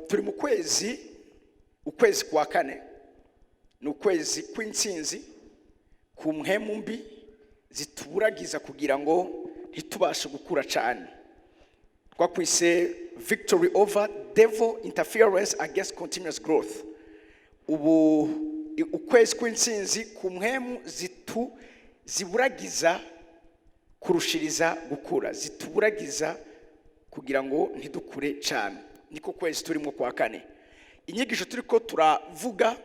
turi mu ukwezi kwa kane, ni ukwezi kw'intsinzi ku mpemu mbi zituburagiza kugira ngo ntitubashe gukura cyane. Twakwise victory over devil interference against continuous growth. Ubu ukwezi kw'intsinzi ku mpemu ziburagiza kurushiriza gukura, zituburagiza kugira ngo ntidukure cyane. Niko kwezi turimo kwa kane. Inyigisho turiko turavuga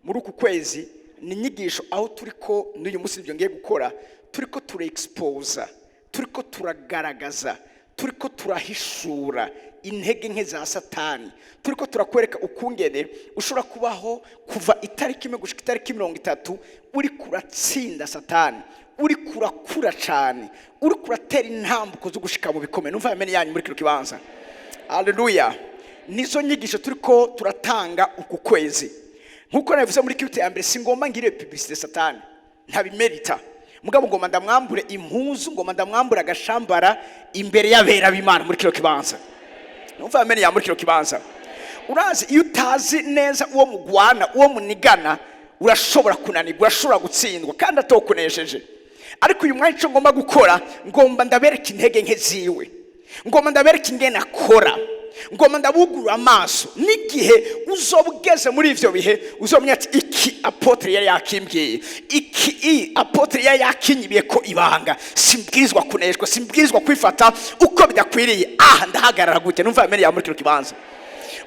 muri uku kwezi ni inyigisho aho turiko n'uyu munsi ibyo ngiye gukora, turiko expose, turiko turagaragaza, turiko turahishura intege nke za Satani, turiko turakwereka ukungene ushobora kubaho kuva itariki 1 gushika itariki 30 uri kuratsinda Satani, uri kurakura cyane, uri kuratera intambuko zo gushika mu bikomeye. Numva amen yanyu muri kino kibanza. Haleluya. Nizo nyigisho turiko turatanga uku kwezi. Nkuko navuze muri kiti ya mbere, singomba ngire publicité Satani, ntabimerita. Mugabo ngoma ndamwambure impuzu, ngoma ndamwambure agashambara imbere y'abera b'Imana muri kino kibanza. Numva amen ya muri kino kibanza. Urazi iyo utazi neza uwo mugwana, uwo munigana, urashobora kunanirwa, urashobora gutsindwa kandi atokunesheje. Ariko uyu mwanya cyo ngomba gukora, ngomba ndabereka intege nke ziwe, ngomba ndabereka ingene akora, ngomba ndabugura amaso. N'igihe uzobugeze muri ivyo bihe uzomenya ati iki apotre yari yakimbwiye, iki apotre yari yakinyibiye ko ibanga, simbwirizwa kuneshwa, simbwirizwa kwifata uko bidakwiriye. Ndahagarara gute? Numva amen ya muri kino kibanza.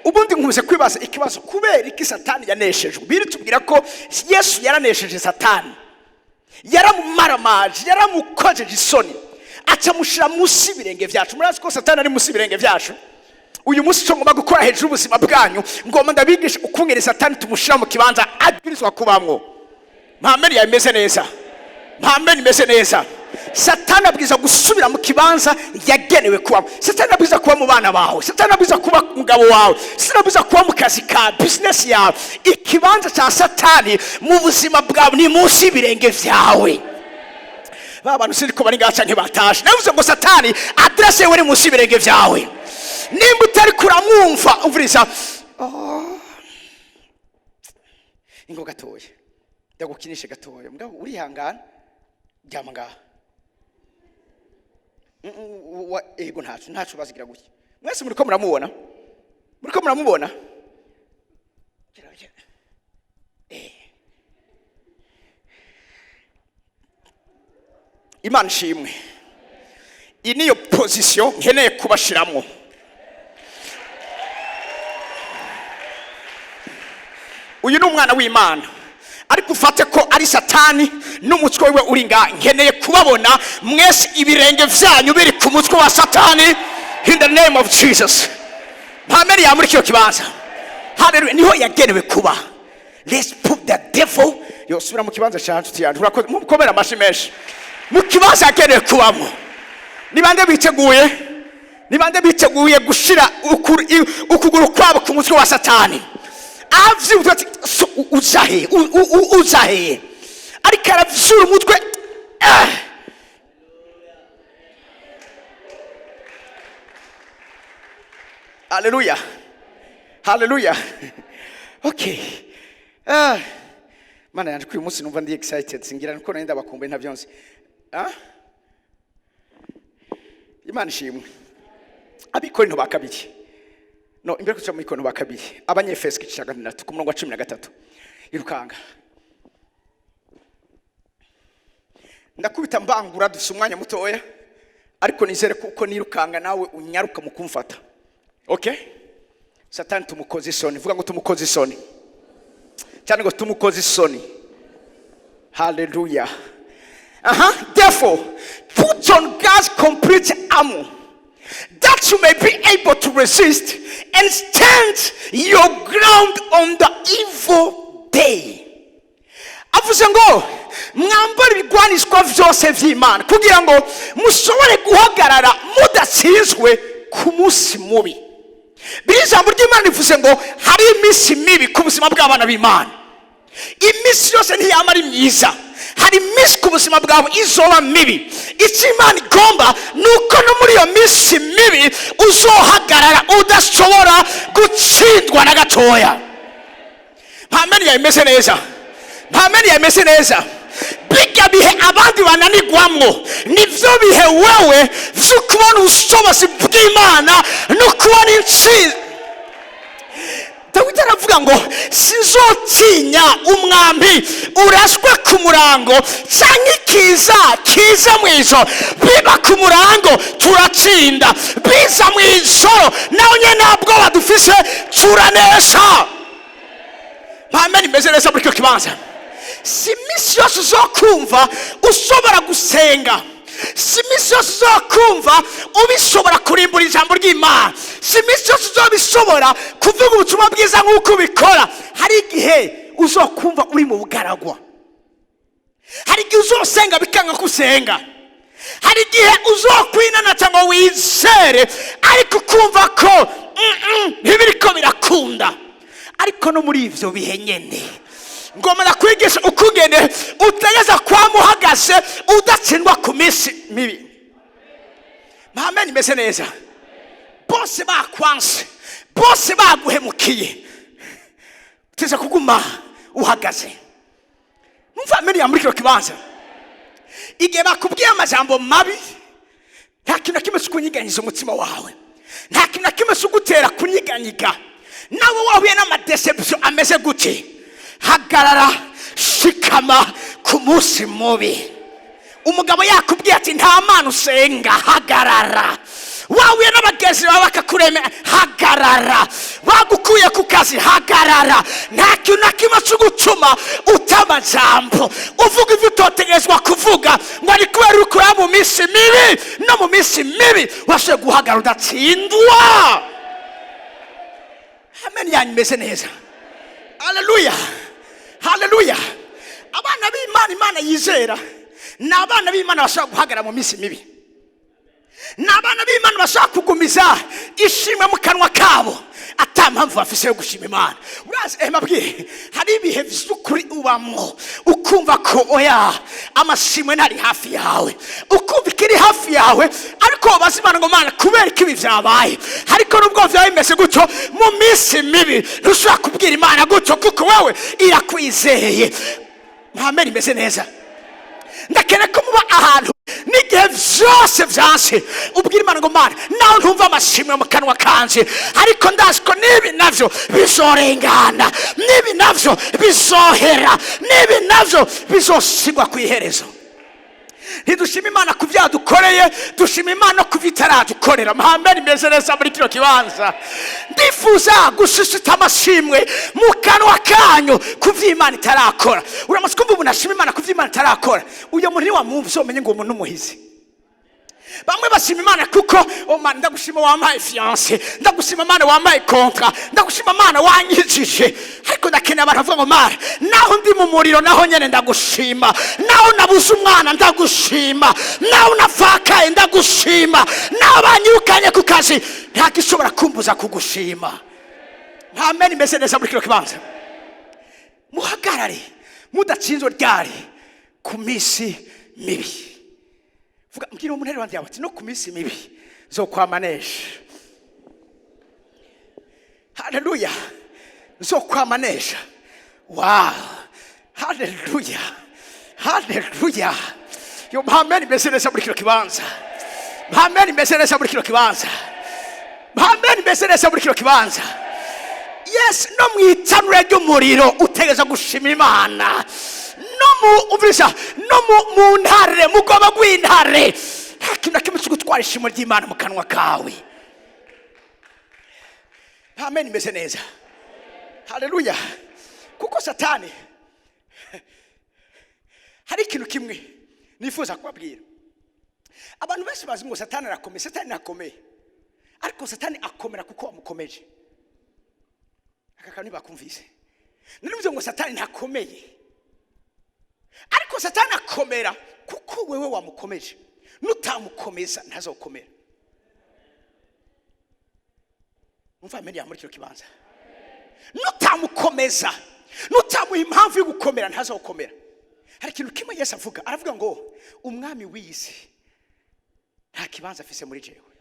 Ubundi nkuze kwibaza ikibazo, kubera iki Satani yaneshejwe? Biri tubwira ko Yesu yaranesheje Satani, yaramumaramaje, yaramukojeje isoni, acamushira musi birenge vyacu. Murazi ko Satani ari musi birenge vyacu. Uyu munsi cyo ngomba gukora hejuru ubuzima bwanyu, ngomba ndabigisha ukungere Satani tumushira mu kibanza abwirizwa kubamwo. Mpameri yameze neza, mpameri imeze neza. Satani abwiza gusubira mu kibanza yagenewe kubamo. Satani abwiza kuba mu bana bawe, Satani abwiza kuba mugabo wawe, Satani abwiza kuba mu kazi ka business yawe. Ikibanza cha Satani mu buzima bwawe ni munsi birenge vyawe. Baba nusiriko bari ngaca ntibatashe. Navuze ngo Satani adresse yewe munsi birenge vyawe. Nimba utari kuramwumva umviriza, ingo gatoye ndagukinishe gatoye, mugabo urihangana ryama ngaha. Ego ntacu bazigira gutya. Mwese muriko muramubona, muriko muramubona. Imana shimwe. Iniyo position nkeneye kubashiramwo. Uyu ni umwana w'Imana, ariko ufate ko ari Satani n'umutwe we uri nga. Nkeneye kubabona mwese ibirenge vyanyu biri ku mutwe wa Satani in the name of Jesus. Mpameri ya muri kyo kibanza. Haleluya. Niho yagenewe kuba. Let's put the devil. Yosubira mu kibanza cyacu tiyandi. Urakoze mukomera amashimeshi. Mu kibanza yagenewe kubamo. Nibande biteguye gushira ukuguru kwabo ku mutwe wa Satani. Avzi utati uzahe ariko aravzura umutwe. Haleluya, haleluya. Okay, mana yanje kuyu munsi numva ndi excited, singira nko nenda bakumbe nta byonse. Imana ishimwe. Abikorino bakabiri, no imbere kuca mu ikono bakabiri, Abanyefeso igice cya 3 ku murongo wa 13. Irukanga ndakubita mbangura, dufite umwanya mutoya, ariko nizere kuko nirukanga nawe unyaruka mu kumfata. Okay? Satani tumukoze isoni. Vuga ngo tumukoze isoni, cyane ngo tumukoze isoni. Hallelujah. Therefore, put on God's complete armor, that you may be able to resist and stand your ground on the evil day. Avuze ngo mwambara ibigwanishwa vyose vy'Imana kugira ngo mushobore guhagarara mudatsinzwe ku munsi mubi. Bijambo ry'Imana rivuze ngo hari iminsi mibi ku buzima bw'abana b'Imana. Iminsi yose ntiyamara myiza. hari iminsi ku buzima bwawe izoba mibi. icyo Imana igomba ni uko no muri iyo minsi mibi uzohagarara udashobora gutsindwa na gatoya. Mpameni yameze neza, mpameni yameze neza. Bijya bihe abandi bananigwamwo nivyo bihe wewe vyo kubona ubushobozi bw'Imana no kubona intsinzi. Dawidi aravuga ngo sinzotinya umwambi uraswe ku murango cyangwa ikiza mu ijoro. Biba ku murango turatsinda, biza mu ijoro naho nyine ntabwo badufise turanesha. Mpameni meze neza muri icyo kibanza. Si iminsi yose uzokumva ushobora gusenga, si iminsi yose uzokumva ubishobora kurimbura ijambo ry'Imana, si iminsi yose uzobishobora kuvuga ubutumwa bwiza nk'uko ubikora. Hari igihe uzokumva uri mu bugaragwa, hari igihe uzosenga bikanga kusenga, hari igihe uzokwinana cyangwa wizere ariko ukumva ko ntibiriko birakunda. Ariko no muri ivyo bihe nyene ngoma nakwigisha ukugene utegeza kwamuhagaze udatsindwa ku minsi mibi. Mpameni meze neza. Bose bakwanse, bose baguhemukiye, uteze kuguma uhagaze. Numva meni ya muri kino kibanza igihe bakubwiye amajambo mabi, nta kintu na kimwe kunyiganyiza umutima wawe, nta kintu na kimwe kugutera kunyiganyiga. Nawe wahuye n'amadeception ameze gute, hagarara shikama ku munsi mubi. Umugabo yakubwiye ati nta Mana usenga, hagarara. Wahuye n'abagezi bawe bakakuremera, hagarara. Bagukuye ku kazi, hagarara. Nta kintu na kimwe kugutuma utamajambo uvuga ivyo utotegezwa kuvuga ngo ari kubera ukura mu minsi mibi. No mu minsi mibi washoboye guhagarara udatsindwa. Amen yanyimeze neza. Haleluya, haleluya. Abana b'Imana Imana yizera ni abana b'Imana bashaka guhagarara mu minsi mibi, ni abana b'Imana bashaka kugumiza ishimwe mu kanwa kabo atampamvu bafise yo gushima Imana. Urazi mabwiye hari ibihe vy'ukuri ubamwo ukumva ko oya amashimwe ntari hafi yawe, ukumva ikiri hafi yawe ariko bazimana ngo Mana kubera ikibi vyabaye. Ariko nubwo vyabaye bimeze gutyo mu minsi mibi ntushobora kubwira Imana gutyo kuko wewe irakwizeye. Mpameni meze neza. Ndakene ko muba ahantu n'igihe vyose vyanse ubwira Imana ngo Mana naho ntumva amashimwe mu kanwa kanje ariko ndazi ko nibi navyo bizorengana, nibi navyo bizohera, nibi navyo bizosigwa ku iherezo. Ntidushima Imana ku vyadukoreye, dushima Imana ku vitaradukorera. Mpameni meze neza muri kino kibanza. Ndifuza gushishita amashimwe mu kanwa kanyu ku vy'Imana itarakora. Uramaze kumva umuntu ashima Imana ku vy'Imana itarakora, uyo muntu ni wamwumva uzomenye ngo umuntu n'umuhizi. Bamwe bashima Imana kuko oh Mana ndagushima wampaye fiancé, ndagushima Mana wampaye contrat, ndagushima Mana wanyijije. Ariko ndakeneye abantu bavuga ngo Mana naho ndi mu muriro naho nyene ndagushima, naho nabuze umwana ndagushima, naho nafakaye ndagushima, naho banyirukanye ku kazi nta gishobora kumbuza kugushima. Amen imeze neza muri kino kibanza. Muhagarare mudatsinzwe ryari ku minsi mibi. Vuga mbwira umuntu wandi yawe ati no ku minsi mibi zo kwamanesha. Haleluya, zo kwamanesha. Wow, haleluya, haleluya. Yo Amen imeze neza muri kino kibanza. Amen imeze neza muri kino kibanza. Amen imeze neza muri kino kibanza. Yes, no mwitanure ry'umuriro utegeza gushima Imana. No mu ntare mugoba gw'intare nta kintu kimwe kigutwara ishimo ry'Imana mu kanwa kawe. Amen imeze neza. Haleluya. Kuko Satani hari ikintu kimwe nifuza kubabwira. Abantu benshi bazi ngo Satani arakomeye, Satani nakomeye. Ariko Satani akomera kuko amukomeje. Akakani bakumvise. Nanivuze ngo Satani ntakomeye. Ariko Satani akomera kuko wewe wamukomeje. Nutamukomeza ntazokomera. Umva meni ya muri kino kibanza. Nutamukomeza, nutamuha impamvu yo gukomera ntazokomera. hari ikintu kimwe Yesu avuga, aravuga ngo umwami w'isi nta kibanza afise muri jewe.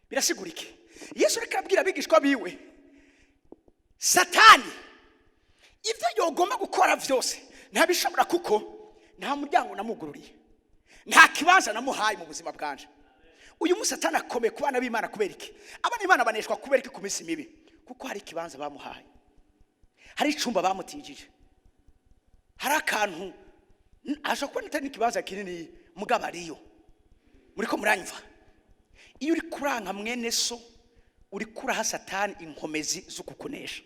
Birasigura iki? Yesu reka abwira abigishwa biwe, Satani ibyo yogomba gukora byose ntabishobora, kuko nta muryango namugururiye, nta kibanza namuhaye mu buzima bwanje. Uyu munsi Satani akomeye ku bana b'Imana kubera iki? Abana b'Imana baneshwa kubera iki ku minsi mibi? Kuko hari ikibanza bamuhaye, hari icumba bamutijije, hari akantu aje kubona atari ikibanza kinini mugabo ariyo. Muriko muranyumva? Iyo uri kuranka mwene so uri kuraha Satani inkomezi zo kukunesha.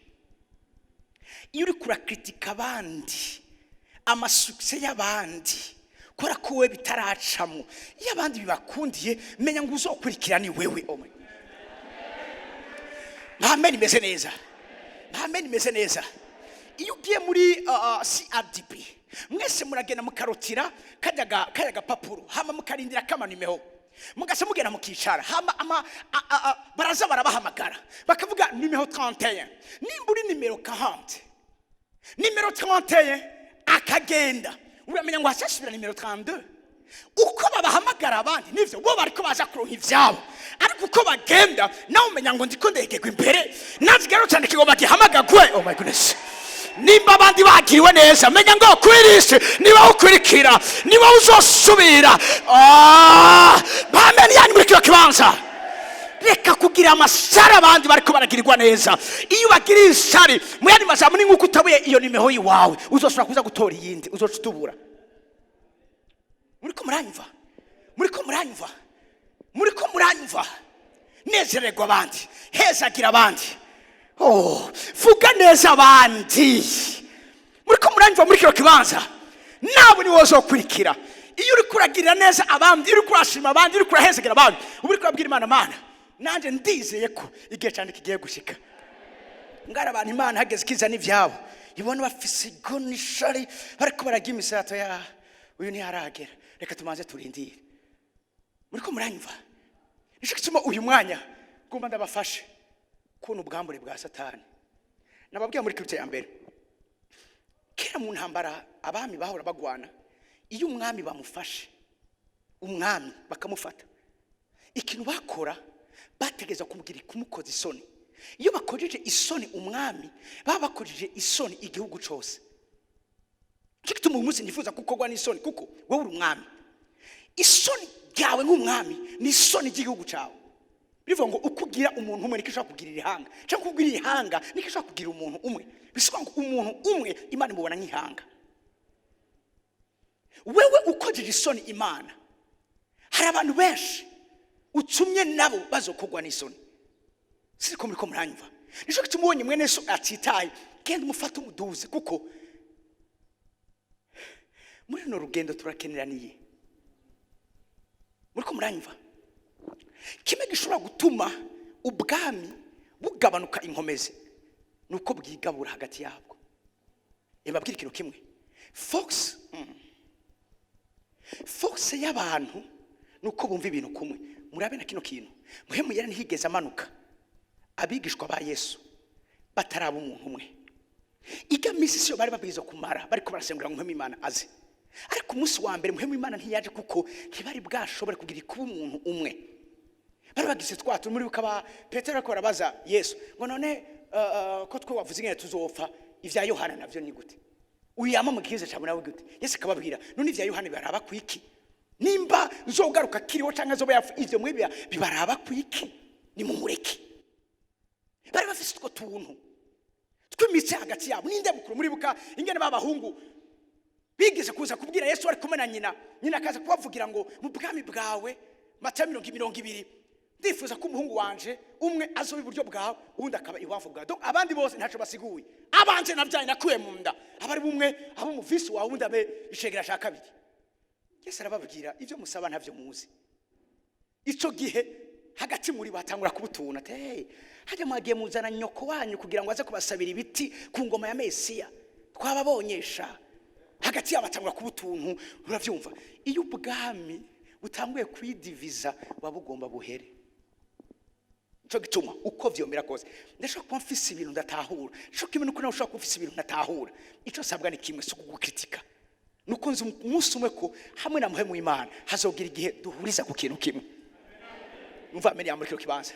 Iyo uri kurakritika abandi amasukse y'abandi kora ko we bitaracamo, iyo abandi bibakundiye menya ngo uzokurikira ni wewe. Amen. Imeze neza. Amen. Imeze neza. Iyo ugiye muri CRDP mwese muragenda mukarotira kayaga papuro, hama mukarindira kama nimeho, mugase mugenda mukicara, hama baraza barabahamagara bakavuga nimeho 31, nimburi nimero 40, nimero 31 akagenda, uramenya ngo hasashibira nimero 32. Uko babahamagara abandi nivyo bo bariko baza kuronka ivyabo, ariko uko bagenda nawe umenya ngo ndiko ndegegwa imbere nazigero cyane kigo bagihamagagwe. Oh my goodness. Nimba abandi bagiriwe neza menya ngo kwirisi niba ukurikira niba uzosubira. Bameni yani muri kiyo kibanza reka kugira amasara abandi bariko baragirirwa neza. Iyo bagiriye isari mu yandi mazamu ni nkuko utabuye iyo nimeho yiwawe uzosubira kuza gutora iyindi, uzocutubura. Muriko muranyumva? Muriko muranyumva? Muriko muranyumva? Nezererwa abandi, hezagira abandi. Vuga neza abandi. Muriko muranyumva muri kiro kibanza? Nawe ni wozo kurikira. Iyo uri kuragirira neza abandi, uri kurashima abandi, uri kurahezagira abandi, uri kurabwira Imana, Mana nanje ndizeye ko igihe cyane kigiye gushika. Ngara abantu Imana hageze kiza n'ivyabo ibona bafise igonishari bariko baragira imisato ya uyu ni haragera, reka tumanze turindire. Muriko muranyumva? Nico gituma uyu mwanya ngomba ndabafashe kuno ubwambure bwa Satani. Nababwiye muri Kristo ya mbere, kera mu ntambara abami bahora bagwana, iyo umwami bamufashe, umwami bakamufata, ikintu bakora bategeza kumukoza isoni. Iyo bakojeje isoni umwami baba bakojeje isoni igihugu cyose. Kikituma uyu munsi nifuza kukogwa n'isoni, kuko wowe uri umwami. Isoni yawe nk'umwami ni isoni y'igihugu cyawe. Bivuga ngo ukugira umuntu umwe nikishaka kugira ihanga, cyangwa kugira ihanga nikishaka kugira umuntu umwe. Bisobanura ngo umuntu umwe Imana imubona nk'ihanga. Wewe ukojeje isoni Imana, hari abantu benshi utumye nabo bazokogwa n'isoni. Siko muriko muranyumva? Nico gituma ubonye mwene so atitaye kende umufata umuduze, kuko muri no rugendo turakeneraniye. Muriko muranyumva? Kimwe gishobora gutuma ubwami bugabanuka inkomezi nuko bwigabura hagati yabwo. Ebabwira ikintu kimwe, Fox y'abantu nuko bumva ibintu kumwe. Murabe na kino kintu muhemu yari ntihigeze amanuka abigishwa ba Yesu bataraba umuntu umwe. Iga misi siyo bari babizo kumara bariko barasengura muhemu Imana aze, ariko umunsi wa mbere muhemu Imana ntiyaje kuko ntibari bwashobore kugira kuba umuntu umwe. Bari bagize twatu muri ukaba Petero ko barabaza Yesu ngo none ko twe wavuze ingene tuzopfa, ivya Yohana navyo ni gute? Uyama mukize cyane nawe gute? Yesu akababwira none ivya Yohana baraba kwiki? Nimba nzogaruka kiriho canke zoba yafu ivyo mwe bibaraba kwiki? Ni mumureke. Bari bafise utwo tuntu twimitse hagati yabo. Ninde mukuru muri buka ingene babahungu bigeze kuza kubwira Yesu ari kumena nyina akaza kubavugira ngo mu bwami bwawe Matayo 20 ndifuza ko umuhungu wanje umwe azoba iburyo bwawe undi akaba iwafu bwawe. Donc abandi bose ntaco basiguye, abanje navyaye nakuye mu nda, abari bumwe abo mu visi wawe undi abe ishegera sha kabiri. Yesu arababwira ivyo musaba ntavyo muzi. Ico gihe hagati muri batangura kubutuna ate haje mwagiye muzana nyoko wanyu kugira ngo aze kubasabira ibiti ku ngoma ya Mesiya, twababonyesha hagati y'abatangura kubutuntu. Uravyumva? Iyo ubwami butanguye kwidiviza wabugomba buhere. Cyo gituma uko vyomera kose ndashaka kuba mfise ibintu ndatahura, cyo kimwe nuko nawe ushaka kufise ibintu ndatahura. Ico sabwa ni kimwe, suko gukritika. nuko nzi umunsi umwe ko hamwe na muhemu w'Imana hazogira igihe duhuriza ku kintu kimwe. Umva amenya muri kino kibanza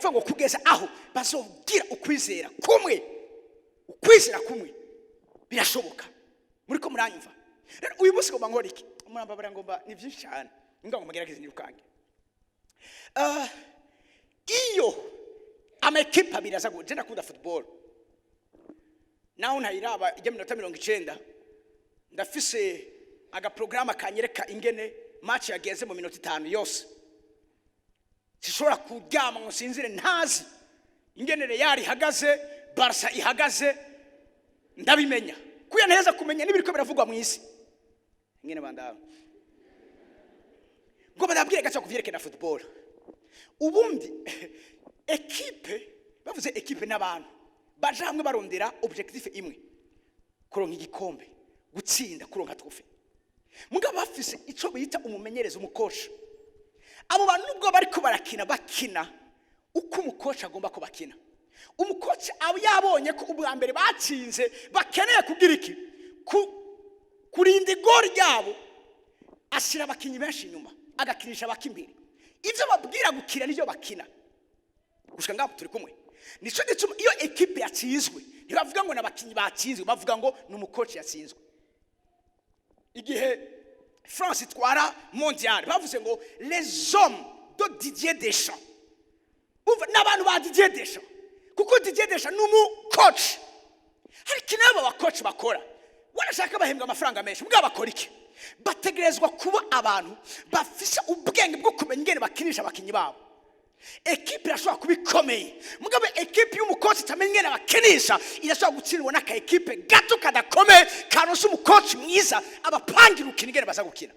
vuga ngo kugeza aho bazogira ukwizera kumwe, ukwizera kumwe birashoboka. Muri ko muranyumva rero uyu munsi ngomba nkora iki? Murambabara ngomba ni byinshi cyane ngo mugerageze nirukange. Iyo amakipe abiri aza gukina, nakunda football naho ntayiraba ijya minota 90 ndafise aga programa kanyereka ingene match yageze mu minota 5 yose. Sishobora kuryama ngo sinzire ntazi ingene Real ihagaze, Barca ihagaze, ndabimenya kuya neza kumenya nibiriko biravugwa mu isi ingene bandaba ngo badabwire gacha kuvyerekana na football. Ubundi equipe bavuze equipe n'abantu baje hamwe barondera objectif imwe, kuronka igikombe, gutsinda, kuronka trofe. Mugabo bafise ico bita umumenyereza, umukocha. Abo bantu nubwo bariko barakina bakina uko umukocha agomba ko bakina. Umukocha abo yabonye ko ubwa mbere batsinze bakeneye kugira iki kurinda igori ryabo, ashira abakinyi benshi inyuma agakinisha abakimbere. Ivyo babwira gukira nivyo bakina. Gushika ngabo turi kumwe. Nico gituma iyo equipe yatsinzwe ntibavuga ngo nabakinyi batsinzwe, bavuga ngo n'umukocha yatsinzwe. Igihe France itwara mondial bavuze ngo les hommes de Didier Deschamps. Umva n'abantu ba Didier Deschamps kuko Didier Deschamps n'umukocha. Hari kinabo abakocha bakora warashaka bahembwa amafaranga menshi, mugabo bakora iki? Bategerezwa kuba abantu bafise ubwenge bwo kumenya ingene bakinisha abakinyi babo. Equipe irashobora kubikomeye, mugabo equipe y'umukocha itamenya ingene bakinisha irashobora gutsindwa n'aka equipe gato kadakomeye karonse umukocha mwiza abapangira ukina ingene baza gukina.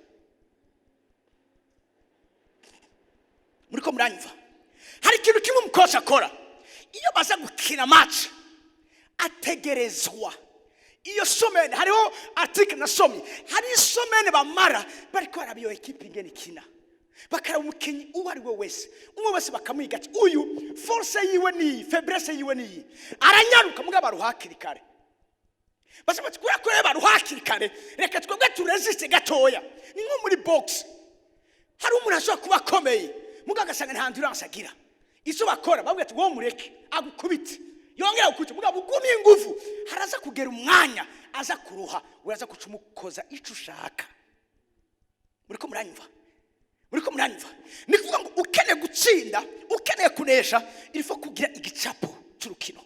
Muriko muranyumva? Hari ikintu kimwe umukocha akora iyo baza gukina match, ategerezwa iyo somene. Hariho article nasomye, hari somene bamara bariko barabiyo equipe ingene ikina, bakara umukinyi uwo ari we wese, umwe wese bakamwiga ati uyu force yiwe ni faiblesse yiwe ni aranyaruka, mugabo aruhakiri kare. Basa bati kure baruhakiri kare, reka twebwe turesiste gatoya. Ni nko muri box, hari umuntu ashobora kuba akomeye mugabo agasanga nta endurance agira. Izo bakora bavuga ati wo mureke agukubite yongera ukuca, mugabo ugumye ingufu haraza kugera umwanya aza kuruha, uraza kucumukoza ico ushaka. Muriko muranyumva? Muriko muranyumva? Ni kuvuga ngo ukeneye gutsinda, ukeneye kunesha, ilifo kugira igicapo cy'urukino,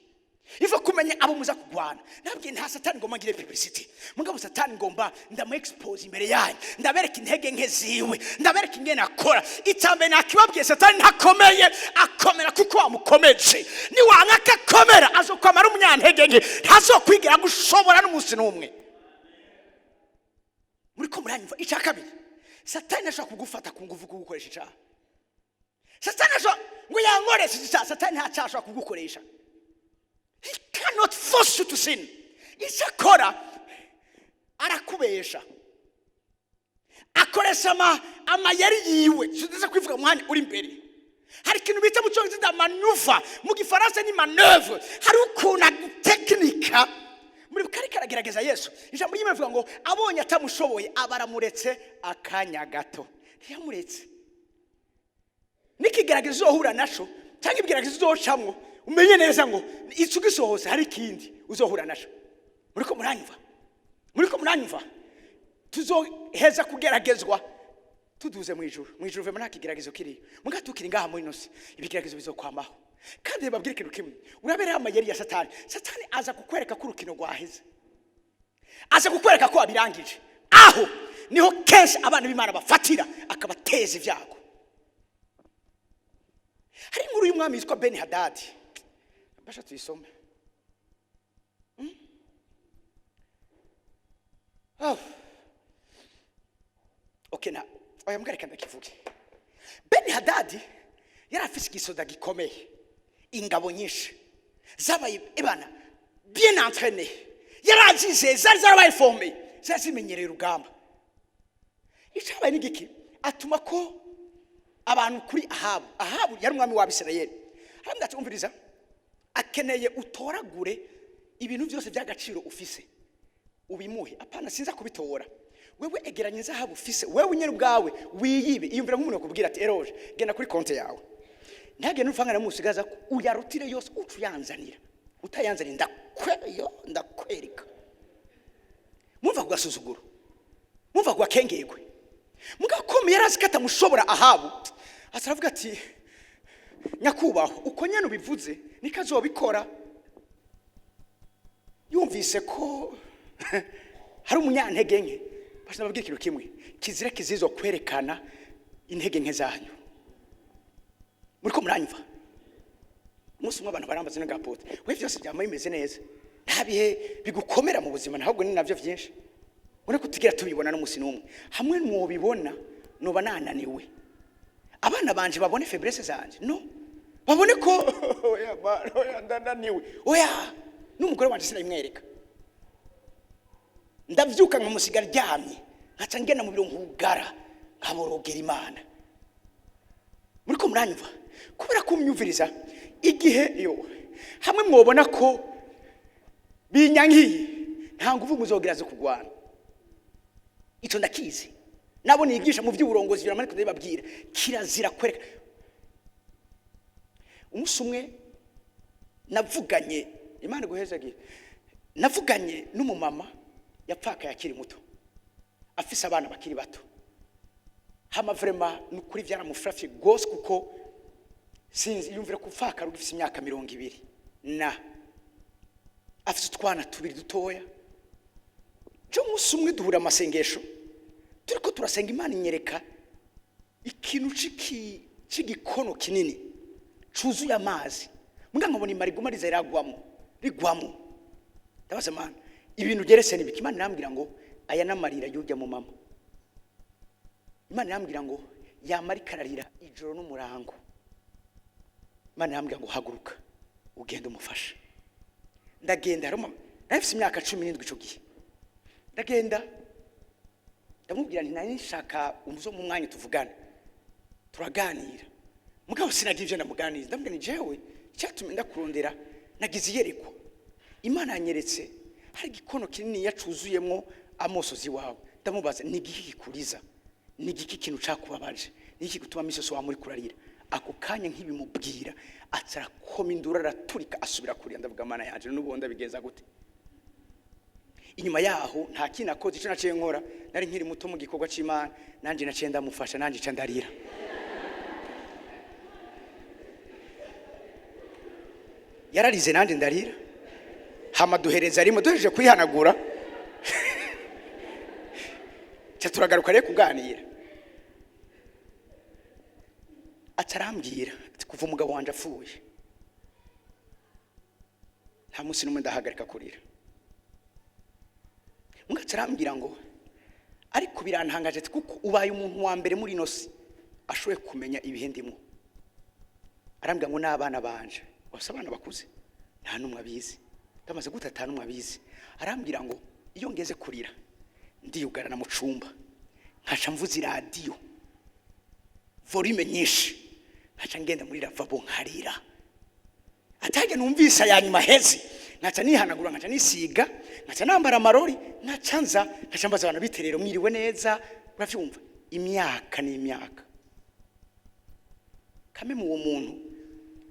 ilifo kumenya abo muza kugwana. Nabwiye nta satani ngomba ngire publicity, mugabo satani ngomba ndamu expose imbere yayo, ndabereka intege nke ziwe, ndabereka ingene akora. Itambe nakibabwiye satani ntakomeye, akomera kuko amukomeje. Ni wanka akomera azokwamara umunyantege nke, ntazokwigira gushobora n'umunsi n'umwe. Muriko muranyumva? Icya kabiri, satani ashobora kugufata ku nguvu kugukoresha icyaha. Satani ashobora ngo yankoreshe icyaha, satani nta cyaha ashobora kugukoresha. He cannot force you to sin. Isakora arakubesha, akoresha amayeri yiwe. Tuza kwivuga mwanya uri imbere. Hari ikintu bita mu cyongereza maneuver, mu gifaransa ni maneuver. Hari ukuna technique muri karagerageza Yesu. Ijambo ry'Imana rivuga ngo abonye atamushoboye abaramuretse akanya gato. Ntiyamuretse. Nikigeragezo uzohura naco cyangwa ibigeragezo uzocamwo, umenye neza ngo isugisohose hari kindi uzohura naco. Muriko muranyumva? Muriko muranyumva? Tuzoheza kugeragezwa tuduze mu ijuru. Mu ijuru vema nakigeragezo kiri. Mugatukira ngaha muri nosi ibigeragezo bizokwamaho. Kandi babwire ikintu kimwe, urabera amayeri ya satani. Satani aza kukwereka ko urukino rwaheze, aza kukwereka ko abirangije. Aho niho kenshi abantu b'Imana bafatira akabateza ibyago. Hari inkuru y'umwami yitwa Ben Hadad, basha tuyisome. Okay, na oya mgareka ndakivuge. Ben Hadad yari afise igisoda gikomeye, ingabo nyinshi zabaye ebana bien entraîné, yarazize zarabaye formé, zazimenyereye urugamba. Icabaye n'igiki atuma ko abantu kuri Ahabu yari umwami wa Isirayeli. Hambwa tumviriza, akeneye utoragure ibintu byose by'agaciro ufise ubimuhe. Apana sinza kubitora wewe egeranya inzahabu ufise wewe nyene ubwawe wiyibe iyumvira nk'umuntu akubwira ati eroje genda kuri konte yawe ntagende ufangana musigaza uyarutire yose utuyanzanira utayanzanira ndakwereka mumva kugasuzuguro mumva kwakengegwe mugakomeye yarazikata mushobora Ahabu ataravuga ati nyakubaho uko nyene ubivuze nikazobikora yumvise ko hari umunyantege nke bashaka babwira ikintu kimwe kizira kizizo kwerekana intege nke zanyu muriko muranyumva umunsi umwe abantu barambaza n'agapote we byose byama bimeze neza nta bihe bigukomera mu buzima ntabwo ni navyo vyinshi ureko tugira tubibona n'umunsi n'umwe hamwe mwobibona noba nananiwe abana banje babone faiblesse zanje no babone ko oya ndananiwe oya n'umugore wanje sinayimwereka ndavyuka nkamusigara ryamye nkaca ngena mu biro nkugara nkaborogera Imana muriko muranyumva kubera kumyumviriza igihe yo hamwe mwobona ko binyankiye nta nguvu muzogira zo kugwana ico ndakizi nabo nigisha mu vy'uburongozi biramaniko ndababwira kirazira kwereka umunsi umwe navuganye Imana guhezagiye navuganye n'umumama yapfaka yakiri muto afise abana bakiri bato hama vraiment nukuri vyaramufrafye gose kuko sinzi yumvira kufaka rugifise imyaka 200 na afise utwana tubiri dutoya cyo umunsi umwe duhura amasengesho turiko turasenga Imana inyereka ikintu c'igikono kinini cuzuye amazi mbwa nkabona imariguma rigwamo ndabaza Mana ibintu gerese ni biki Imana irambwira ngo aya namarira yujya mu mama Imana irambwira ngo yamari kararira ijoro n'umurango Imana irambwira ngo haguruka ugenda umufasha ndagenda harimo nafise imyaka 17 ico gihe ndagenda ndamubwira nti nari nshaka umuzo mu mwanya tuvugana turaganira mugabo sinagiye ivyo ndamuganiriza ndambwira ni jewe cyatumye ndakurondera nagize iyerekwa Imana yanyeretse hari igikono kinini yacuzuyemo amosozi wawe ndamubaza ni giki kikuriza ni giki kintu cakubabaje ni giki gutuma misoso wa muri kurarira ako kanya nk'ibimubwira atarakoma indura raturika asubira kurira ndavuga Mana yanje n'ubonda bigenza gute inyuma yaho nta kina koze ico naciye nkora nari nkiri muto mu gikorwa c'Imana nanje naciye ndamufasha nanje ca ndarira yararize nanje ndarira hama duhereza rimwe duhereje kwihanagura cya turagaruka rero kuganira atarambwira kuva umugabo wanje apfuye nta munsi n'umwe ndahagarika kurira mugatarambwira ngo ariko birantangaje kuko ubaye umuntu wa mbere muri nosi ashoye kumenya ibihe ndimo arambwira ngo n'abana banje bose abana bakuze nta numwe abizi ndamaze gutata numwe abizi arambwira ngo iyo ngeze kurira ndiyugarana mu cumba nkaca mvuza radio volume nyinshi nkaca ngenda muri lavabo nkarira atage numvisa ya nyuma hezi nkaca nihanagura nkaca nisiga nkaca nambara amarori nkaca mbaza abantu biterero mwiriwe neza uravyumva imyaka n'imyaka kame mu muntu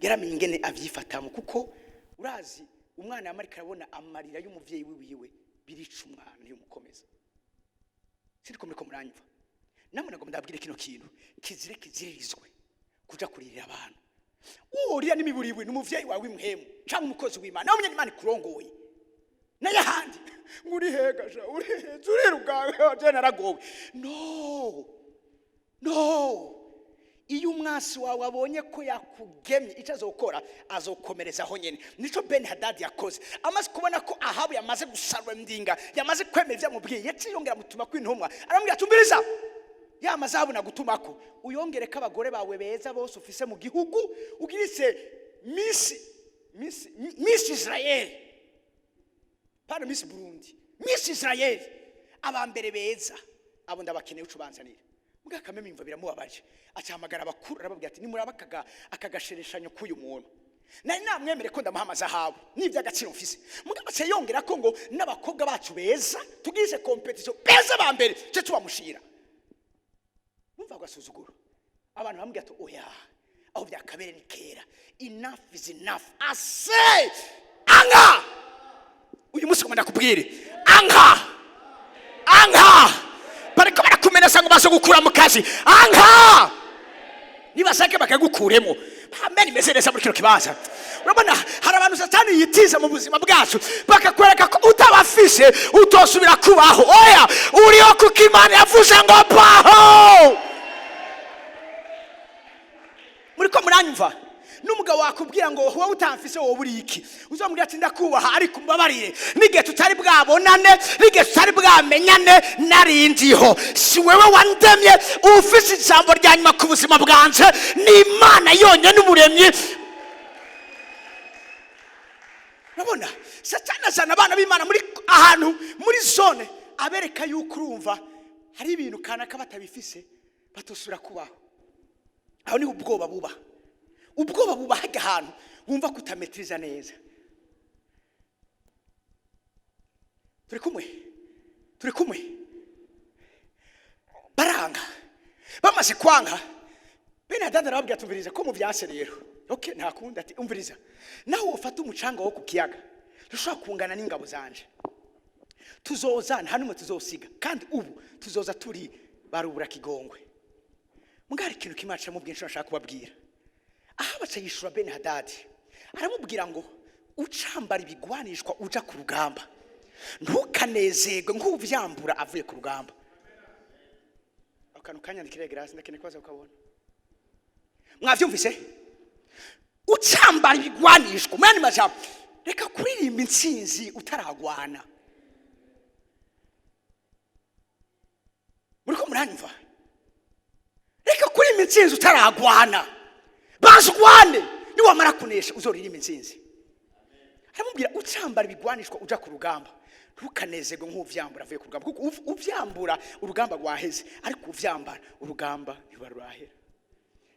yaramenye ingene avyifatamo kuko urazi umwana yamari karabona amarira y'umuvyeyi wiwe birica umwana y'umukomeza siriko muriko muranyumva namwe nagomba ndabwire kino kintu kiziririzwe kuja kuririra abantu uriya nimiburiwe n'umuvyeyi wawe imhemu cyangwa umukozi w'Imana nawe Imana ikurongoye naye handi nguri hegasha uri rugawe je naragowe no iyo umwasi wawe abonye ko yakugemye icyo azokora azokomereza aho nyene nico Ben Hadad yakoze amaze kubona ko Ahabu yamaze gusarura ndinga yamaze kwemera ivyamubwiye yaciyongera mutuma kw'intumwa aramubwira atumbiriza yamaze abona gutumako uyongere ko abagore bawe beza bose ufise mu gihugu ugirise Miss Israel pana Miss Burundi Miss Israel abambere beza abo ndabakeneye ucubanzanira muga kameme imva biramubabaje acyamagara abakuru arababwira ati nimuraba akagashereshanyo kuyu muntu nari namwemere ko ndamuha amazahabu n'iby'agaciro mfise mugabo cyo yongera ko ngo n'abakobwa bacu beza tugize competition beza ba mbere cyo tubamushira umva gasuzuguro abantu bambwiye ati oya aho byakabere ni kera enough is enough ase anga uyu munsi komanda kubwire anga bariko barakumenesa ngo bazo gukura mu kazi anga nibashake bakagukuremo amen imeze neza muri kino kibanza urabona hari abantu satani yitiza mu buzima bwacu bakakwereka ko utabafise utosubira kubaho oya uriho kuko Imana yavuze ngo baho muri ko muranyumva n'umugabo wakubwira ngo wowe utamfise wowe uri iki uzamubwira ati ndakubaha ariko mbabarire n'igihe tutari bwabonane n'igihe tutari bwamenyane narindiho si wewe wandemye ufise ijambo rya nyuma ku buzima bwanje ni Imana yonyine n'umuremyi. Urabona satani azana abana b'Imana muri ahantu muri zone abereka yuko urumva hari ibintu kanaka batabifise batosubira kubaho. Aho ni ubwoba buba hajya ahantu wumva kutametriza neza. Turi kumwe baranga bamaze kwanga bene Hadadi arababwira tumviriza ko mu byase rero okay ntakunda ati umviriza naho ufata umucanga wo ku kiyaga dushobora kungana n'ingabo zanje tuzozana hano tuzosiga kandi ubu tuzoza turi barubura kigongwe. Mugari ikintu kimaca mu bwinshi nashaka kubabwira aha baca yishura bene Hadadi aramubwira ngo ucambara ibigwanishwa uja ku rugamba ntukanezerwe nk'uvyambura avuye ku rugamba. Akantu kanyandikire grace ndakene kwaza ukabona mwavyumvise ucambara ibigwanishwa mwana majambo reka kuririmba intsinzi utaragwana muriko muranyumva reka kuririmba intsinzi utaragwana bazugwane ni wamara kunesha uzoririmba intsinzi. Aramubwira ucambara ibigwanishwa uja ku rugamba ntukanezerwe nk'uvyambura avuye ku rugamba kuko uvyambura urugamba rwaheze ariko uvyambara urugamba ntibarurahera.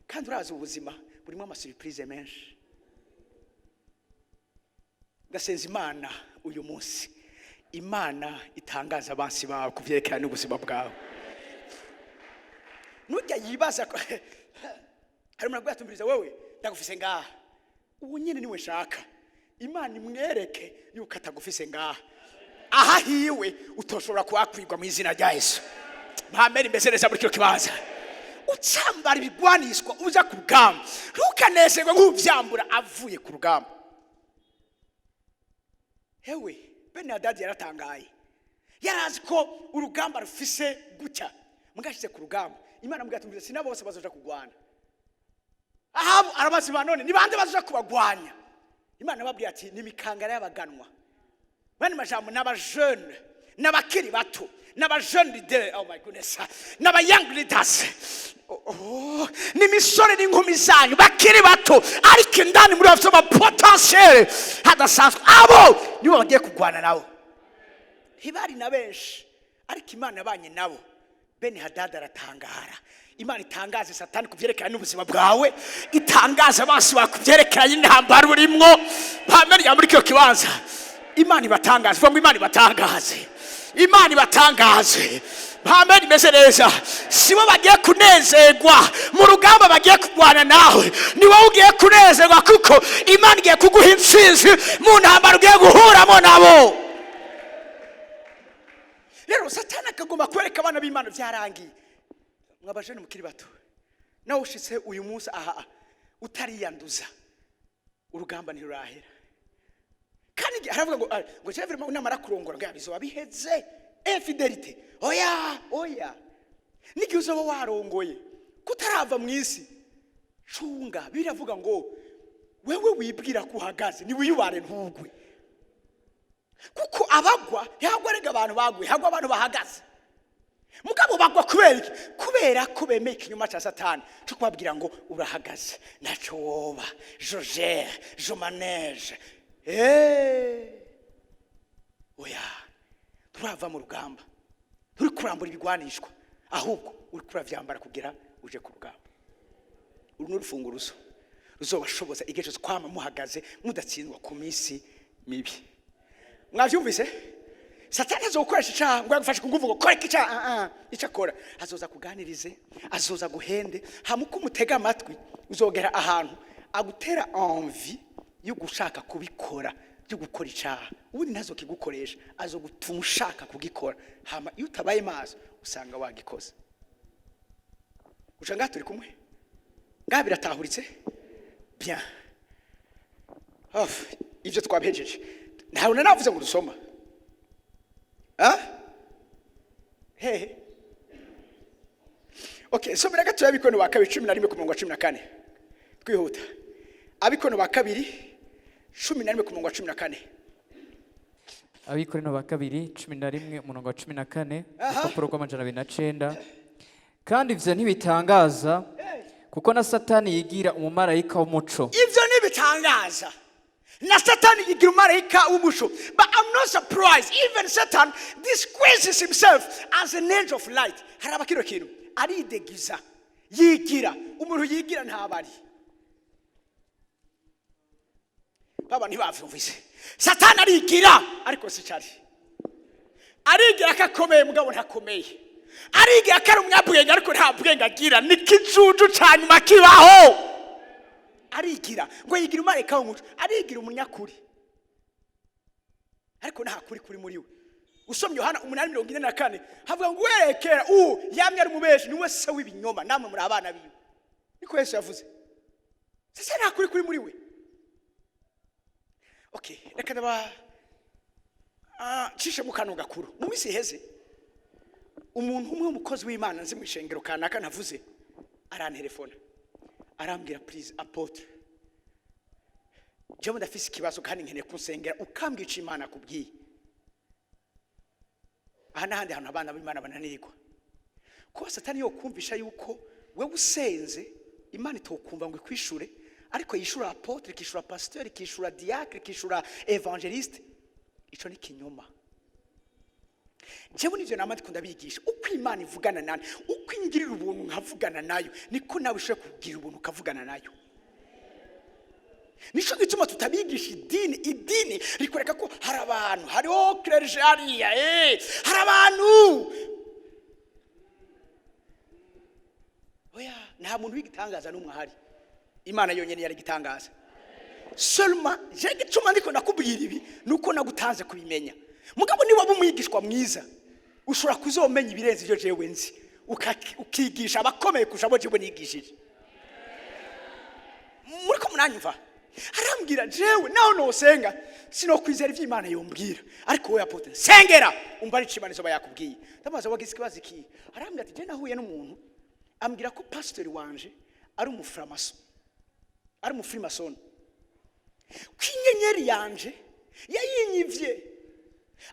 Kandi urazi ubuzima burimo ama surprise menshi. Ndasenza Imana uyu munsi Imana itangaza abansi bawe kuvyerekana n'ubuzima bwawe. Nujya yibaza ko hari umuntu agutumviriza wewe ndagufise ngaha ubu nyine niwe shaka Imana imwereke yuko atagufise ngaha aha hiwe utoshobora kuakwirwa mu izina rya Yesu. Mpamere mbese neza muri cyo kibaza ucambara ibigwanishwa uza ku rugamba ntukanezerwe nk'uvyambura avuye ku rugamba. Hewe bene Hadadi yaratangaye yarazi ko urugamba rufise gutya mugashize ku rugamba Imana mugatumvira sina bose bazoja kugwana aha arabazi banone ni bande bazoja kubagwanya. Imana babwiye ati ni mikangara y'abaganwa bane majambo n'aba jeune n'abakiri bato n'aba jeune leader oh my goodness n'aba young leaders ni misore n'inkumi zanyu bakiri bato ariko indani muri bafite ama potentiel hadasanzwe abo nibo bagiye kugwana nabo hibari na benshi ariko Imana yabanye nabo. Bene Hadadi aratangara Imana itangaze satani kuvyerekana n'ubuzima bwawe itangaza abansi bakuvyerekanye intambara urimwo mpamere ya muri cyo kibanza Imana ibatangaze vuga ngo Imana ibatangaze mpamere imeze neza sibo bagiye kunezerwa mu rugamba bagiye kugwana nawe ni wowe ugiye kunezerwa kuko Imana igiye kuguha intsinzi mu ntambara ugiye guhuramo nabo. Rero satani akagomba kwereka abana b'Imana byarangiye mwabajene mukiri bato nawe ushitse uyu munsi aha utariyanduza urugamba ntirurahera. Kandi aravuga ngo chevre namara kurongora ngo yabizo biheze infidelity oya niki uzoba warongoye kutarava mu isi cunga biravuga ngo wewe wibwira kuhagaze ni wiyubare ntugwe kuko abagwa yagwarega abantu bagwe hagwa abantu bahagaze mugabo bagwa kubera ko bemeye inyuma cya satani cyo kubabwira ngo urahagaze naco woba je manage oya turava mu rugamba turi kurambura ibigwanishwa ahubwo uri kuravyambara kugira uje ku rugamba. Uru n'urufunguruzo ruzobashoboza igihe cyose kwama muhagaze mudatsindwa ku minsi mibi. Mwavyumvise? Satani azokoresha icyaha ngo agufashe kuguvuga ngo koreka icyaha. Icyo akora azoza kuganirize, azoza guhende, hamuko umutega amatwi uzogera ahantu agutera envie yo gushaka kubikora, yo gukora icyaha. Ubundi ntazo kigukoresha, azogutuma ushaka kugikora. Hama iyo utabaye maso usanga wagikoze. Ushanga turi kumwe? Ngaha biratahuritse? Bien. Ivyo twabejeje. Ntawe navuze ngo dusoma. Hey. Okay, so biraga tuyabikono ba kabiri 11:14. Twihuta. Abikono ba kabiri 11:14. Abikono ba kabiri 11:14. Urupapuro rw'amajana 209. Kandi ivyo ntibitangaza kuko na Satani yigira umumarayika w'umuco. Ivyo ntibitangaza. Na Satan yigira umumarayika w'umuco. But I'm not surprised. Even Satan disguises himself as an angel of light. Haraba kino kintu. Aridegiza. Yigira. Umuntu yigira ntabari. Baba ntibavyumvise. Satan arigira ariko si cyari. Arigira akakomeye mugabo ntakomeye. Arigira akari umunyabwenge ariko nta bwenge agira. Nikijuju cyanyuma kibaho. Arigira ngo yigira umumarayika w'umuco, arigira umunyakuri ariko nta kuri kuri muri we. Usomye Yohana 8:44 havuga ngo werekera yamye ari mubeshi niwe se w'ibinyoma, namwe muri abana biwe. Niko Yesu yavuze. Sasa nta kuri kuri muri we. Okay, reka ndaba cishe mu kantu gakuru. Mu misi heze umuntu umwe umukozi w'Imana nzi mu ishengero kanaka navuze arantelefona. Arambwira please apotre. Jewe ndafise ikibazo kandi nkeneye kunsengera ukambwica Imana kubwiye. Ahandi hantu abana b'Imana bananirwa. Ko Satani yo kumvisha yuko wewe usenze Imana itokumva ngo ikwishure, ariko yishura apotre, kishura pasteur, kishura diacre, kishura evangeliste. Ico ni kinyoma. Jewe nivyo namandi kundabigisha uko Imana ivugana nani, uko ingirira ubuntu nkavugana nayo, niko nawe ushe kugira ubuntu ukavugana nayo. Nico gituma tutabigisha idini rikoreka ko hari abantu, hariho clergy hariya, hari abantu. Oya, nta muntu w'igitangaza n'umwe ahari. Imana yonyene yari gitangaza. Seulement, je gituma ndiko nakubwira ibi nuko nagutanze kubimenya. Mugabo ni waba umwigishwa mwiza ushobora kuzomenya ibirenze ibyo jewe nzi ukigisha abakomeye kushabo jewe nigishije. Muri ko munanyumva arambwira jewe naho no senga sino kwizera ivyo Imana yombwira, ariko we apote sengera umva ari cimana zo bayakubwiye. Ndamaze wagise kibazo ki arambwira ati je nahuye n'umuntu ambwira ko pastor wanje ari umuframaso, ari umufrimason, kwinyenyeri yanje yayinyivye,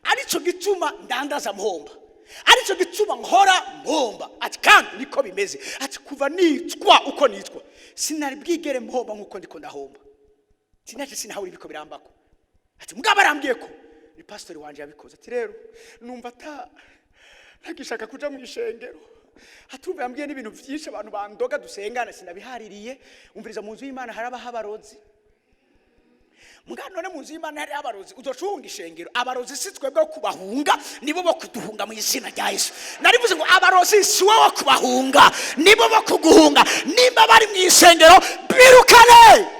arico gituma ndandaza mpomba, arico gituma nkora mpomba. Ati kandi niko bimeze, ati kuva nitwa uko nitwa sinari bwigere mpomba nkuko ndiko ndahomba, sinaje sinahuri biko birambako. Ati mugabo arambwiye ko ni pastor wanje yabikoze. Ati rero numva ntagishaka kuja mu ishengero, atumva yambwiye n'ibintu byinshi abantu bandoga dusengana sinabihaririye. Umviriza mu nzu y'Imana haraba habarozi. Mugano none mu nzu y'Imana hari abarozi, uzoshunga ishengero. Abarozi si twebwe kubahunga, nibo bo kuduhunga mu izina rya Yesu. Narivuze ngo abarozi si wowe kubahunga, nibo bo kuguhunga. Nimba bari mu ishengero birukane.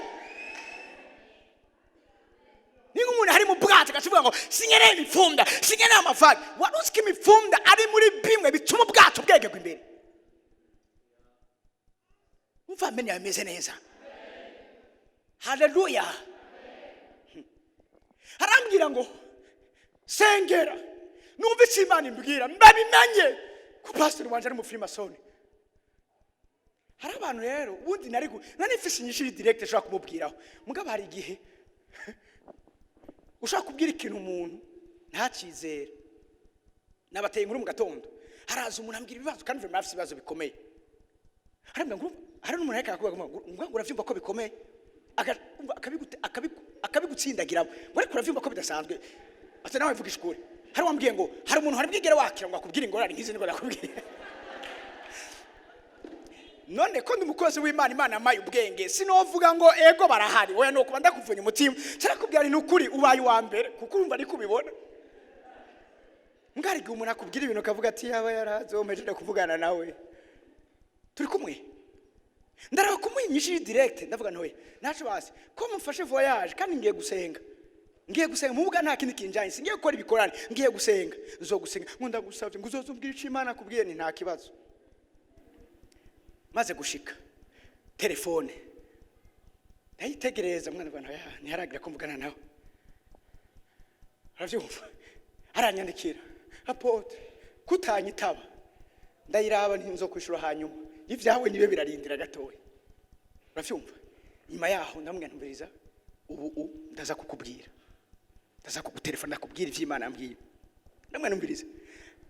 Ningo umuntu hari mu bwato gacuvuga ngo sinyere imifunda, sinyere amafari. Warusika imifunda ari muri bimwe bituma ubwato bwegegwa imbere. Umva menya yameze neza. Haleluya. Harambwira ngo sengera numva Imana imbwira mbabimenye ku pastor wanje ari mu Freemason. Hari abantu rero ubundi nari mfise inyishuri direct ashaka kumubwiraho, mugabo hari igihe ushaka kubwira ikintu umuntu ntakizera. Nabateye inkuru mu gatondo haraza umuntu ambwira ibibazo kandi vraiment afise ibibazo bikomeye. Harambwira ngo hari n'umuntu reka kuvuga ngo uravyumva ko bikomeye akabigutsindagira ngo ariko uravyumva ko bidasanzwe. Ati nawe vuga ishukuri. Hari wambwiye ngo hari umuntu hari bwigere wakira ngo akubwira ingorane nk'izi ngo nakubwira. none ko ndi umukozi w'Imana, Imana amaye ubwenge, sinovuga ngo ego barahari, oya no kuba ndakuvunya umutima, cyakubwira ni ukuri ubaye wa mbere kuko urumva ari kubibona. Ngari umuntu akubwira ibintu kavuga ati yaba yarazomeje kuvugana nawe turi kumwe, ndaraba kumuyinyishije direct, ndavuga ntoye nacu basi ko mufashe voyage kandi ngiye gusenga mubuga nta kindi kinjanye, singiye gukora ibikorane, ngiye gusenga, nzogusenga ngo ndagusabye ngo uzozumbwira ico Imana akubwiye, ni nta kibazo. Maze gushika telefone ndayitegereza, mwana bana ntiharagira ko mvugana nawe, aravyumva aranyandikira apote kutanyitaba, ndayiraba ntinzo kwishura hanyuma ivyawe nibe birarindira gatoya, uravyumva. Nyuma yaho ndamwantumiriza, ubu ndaza kukubwira, ndaza kugutelefona nakubwira ivy'Imana ambwiye. Ndamwantumiriza,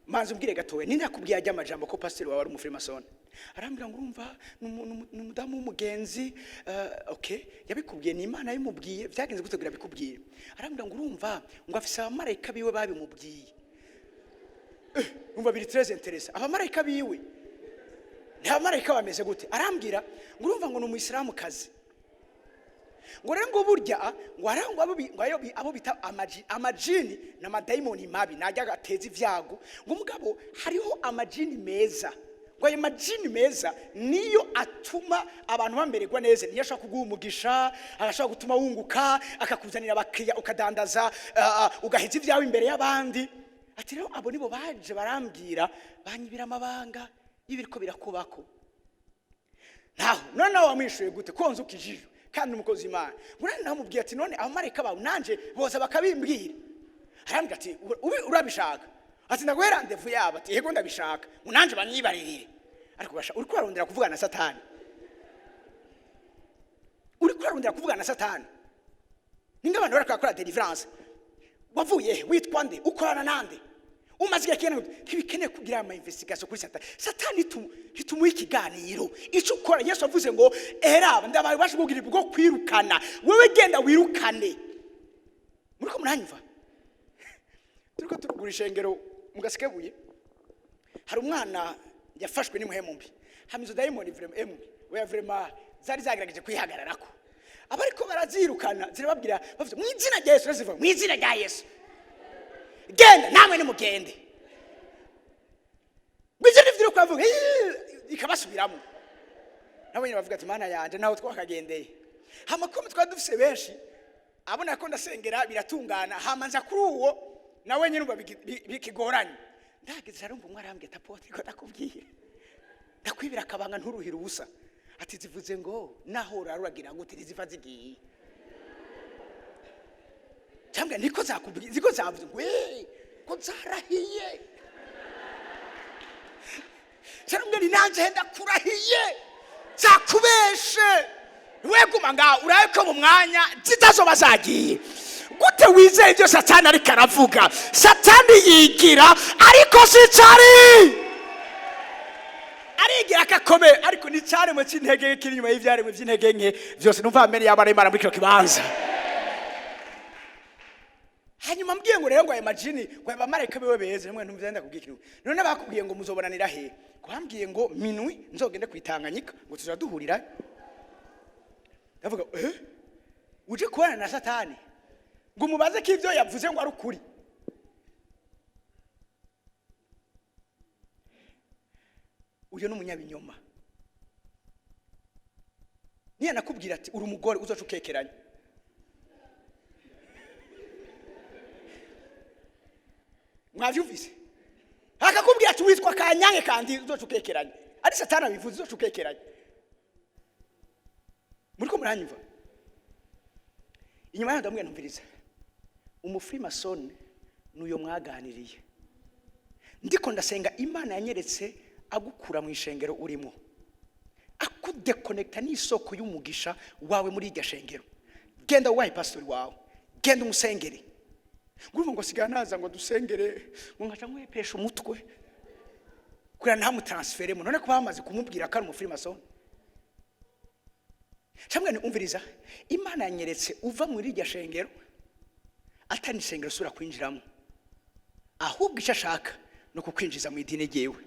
manzi umbwire gatoya, ninde yakubwiye ajya amajambo ko pastor wawe ari umufrimason? Arambira ngo urumva n'umudamu w'umugenzi. Okay, yabikubwiye ni Imana yimubwiye, vyagenze gutegura bikubwiye. Arambira ngo urumva ngo afise abamarayika biwe babimubwiye. Umva biri très intéressant, abamarayika biwe ni abamarayika bameze gute? Arambwira ngo urumva ngo n'umuyisilamu kazi, ngo rero ngo burya ngo arangwa abo bita amajini na madayimoni mabi najya gateza ivyago, ngo mugabo hariho amajini meza, ngo ayo majini meza niyo atuma abantu bambererwa neza, niyo ashaka kuguha umugisha, agashaka gutuma wunguka, akakuzanira abakiriya ukadandaza, ugaheza ivyawe imbere y'abandi. Ati rero abo nibo baje barambwira, banyibira amabanga y'ibiriko birakubako. Naho none wamwishuye gute konzo kijiju kandi umukozi Imana? Ngurane namubwiye ati none abamarayika bawe nanje boza bakabimbwira. Arambwira ati urabishaka? Ati ndaguhe rendezvous yabo. Ati yego ndabishaka, ngo nanje banyibaririre. Ariko basha uri kwarondera kuvugana na Satani, uri kwarondera kuvugana na Satani. Ninga abantu barakora deliverance, wavuye witwa nde, ukorana nande, umaze igihe ntibikene kugira ama investigation kuri Satani. Satani hitumuye ikiganiro icyo ukora. Yesu avuze ngo eraba ndabaye bashobora bwo kwirukana, wewe genda wirukane. Muriko muranyumva? Turiko turugura ishengero mu Gasikebuye, hari umwana yafashwe n'imuhemu mbi, hamizo daimoni vraiment we vraiment zari zagerageje kwihagararako, abariko barazirukana zirababwira bavuze mu izina rya Yesu, ziva mu izina rya Yesu, genda namwe nimugende. Bize n'ivyo kwavuga ikabasubiramo, nabo nyine bavuga ati Mana yanje naho twakagendeye. Hamakome twadufise benshi abona ko ndasengera biratungana, hamanza kuri uwo nawe nyine bikigoranye. Ndageze arumva umwarambye tapote ko ndakubwiye, ndakwibira akabanga nturuhira ubusa. Ati zivuze ngo naho raragira gute ziva zigiye, cyangwa niko zakubwiye, ziko zavuze ngo ko zarahiye. Cyangwa ni nanje henda kurahiye zakubeshe, weguma nga urayeko mu mwanya zitazoba zagiye. Gute wizeye ibyo Satani ari karavuga? Satani yigira ariko si cyari arigira akakomeye, ariko ni cyane mu cyintege kiri nyuma y'ivyaremwe by'intege nke byose. Numva amene yabara Imana muri kino kibanza. Hanyuma mbwiye ngo rero ngo ayo majini ngo abamarayika biwe beze, mwe ntumvyenda kubwikira. None bakubwiye ngo muzobonanira he? Kwambwiye ngo minwi nzogende kwitanganyika ngo tuzaduhurira. Ndavuga uje kubana na Satani ngo mubaze ko ivyo yavuze ngo ari ukuri. Uyo n'umunyabinyoma. Niye nakubwira ati uri umugore uzoca ukekeranya. Mwavyumvise? Akakubwira ati witwa Kanyange kandi uzoca ukekeranya. Ari Satani abivuze uzoca ukekeranya. Muriko muranyumva? Inyuma y'aho ndamwe numviriza, umufrimason nuyo mwaganiriye. Ndiko ndasenga Imana yanyeretse agukura mu ishengero urimo, akudekonekta n'isoko y'umugisha wawe muri iryo shengero. Genda wahe pastor wawe, genda umusengere. Ngumva ngo sigana naza ngo dusengere, ngo ngaca mwepesha umutwe kura nta mutransferemo. None ko bamaze kumubwira ko ari umufrimason. Cyangwa ni umviriza, Imana yanyeretse uva muri iryo shengero atari ishengero sura kwinjiramo, ahubwo icyo ashaka no kukwinjiza mu idini ryewe.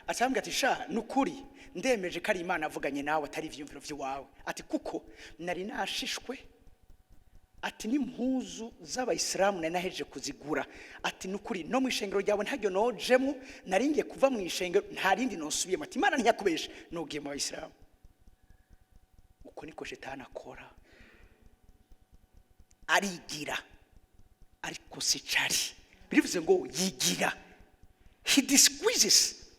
acambwira ati sha nukuri ndemeje ko ari Imana avuganye nawe atari ivyumviro vy'iwawe. Ati kuko nari nashishwe, ati n'impuzu z'abayisilamu nari nahejeje kuzigura. Ati nukuri no mu ishengero ryawe ntaryo nojemo, naringiye kuva mu ishengero nta rindi nosubiyemo. Ati Imana ntiyakubeshe nogiye mu bayisilamu. Uko niko shetani akora, arigira ariko si cari. Bivuze ngo yigira, he disguises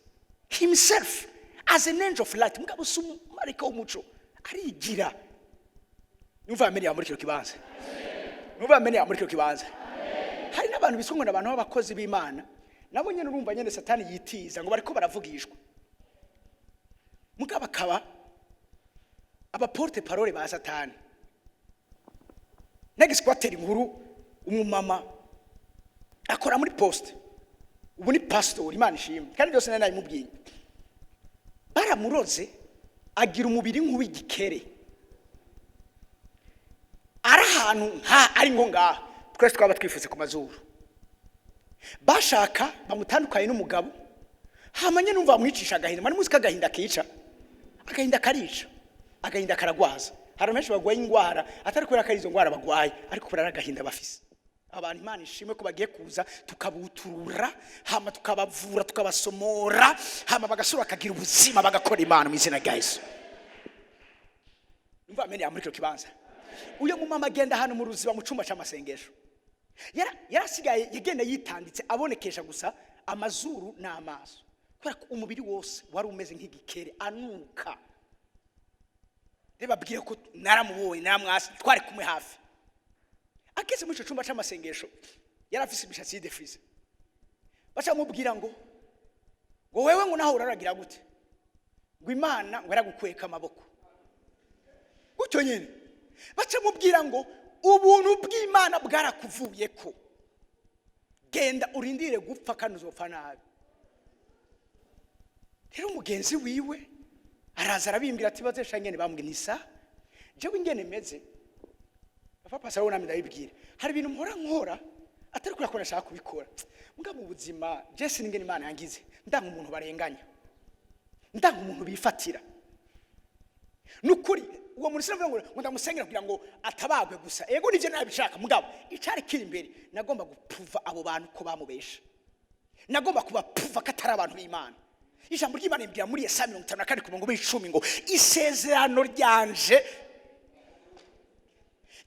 himself as an angel of light. Mugabo sumu marika umuco arigira. Numva amenya muri kino kibanza, numva amenya muri kino kibanza. Hari n'abantu bisongo n'abantu b'abakozi b'Imana nabo nyene urumva nyene satani yitiza ngo bariko baravugishwa, mugabo akaba aba porte parole ba satani. N'egisquatter inkuru umumama akora muri poste, ubu ni pastor Imana ishimwe, kandi byose nari mubwiye. Baramuroze agira umubiri nk'uw'igikere, ari ahantu ari ngo ngaha twese twaba twifutse ku mazuru. Bashaka bamutandukanye n'umugabo, hamanye numva amwicisha agahinda. Mani musika agahinda kica, agahinda karica, agahinda karagwaza. Hari menshi bagwaye ingwara atari kubera karizo ngwara bagwaye, ariko kubera agahinda bafise. Abantu Imana ishimwe ko bagiye kuza tukabuturura, hama tukabavura, tukabasomora, hama bagasura akagira ubuzima bagakora Imana mu izina rya Yesu. Numva amenya muri cyo kibanza. Uyo mu mama agenda hano mu ruziba mu cumba c'amasengesho, yarasigaye yagenda yitanditse abonekesha gusa amazuru n'amaso, kubera umubiri wose wari umeze nk'igikere anuka. Reba bwire ko naramubonye naramwasi twari kumwe hafi. Akese mu cumba c'amasengesho yarafise imishatsi y'idefrize. Bacha mubwira ngo wewe ngo naho uraragira gute, ngo Imana ngo yaragukweka amaboko gutyo nyene. Bacha mubwira ngo ubuntu bw'Imana bwarakuvuye ko, genda urindire gupfa kandi uzopfa nabi. Rero umugenzi wiwe araza arabimbira ati bazesha ngene bambwira nisa jewe ingene meze. Papa sawo nami ndabibwira, hari ibintu nkora atari kurakora nashaka kubikora. Mbwa mu buzima Jesse n'ingene Imana yangize, ndanga umuntu barenganya, ndanga umuntu bifatira. Nukuri uwo muri sinavuga ngo ndamusengera kugira ngo atabagwe gusa, ego nivyo nabishaka. Mugabo icari kiri imbere nagomba gupuva abo bantu ko bamubesha, nagomba kubapuva katari abantu b'Imana. Ijambo ry'Imana imbira muri Yesaya 54 ku ngo 10 ngo isezerano ryanje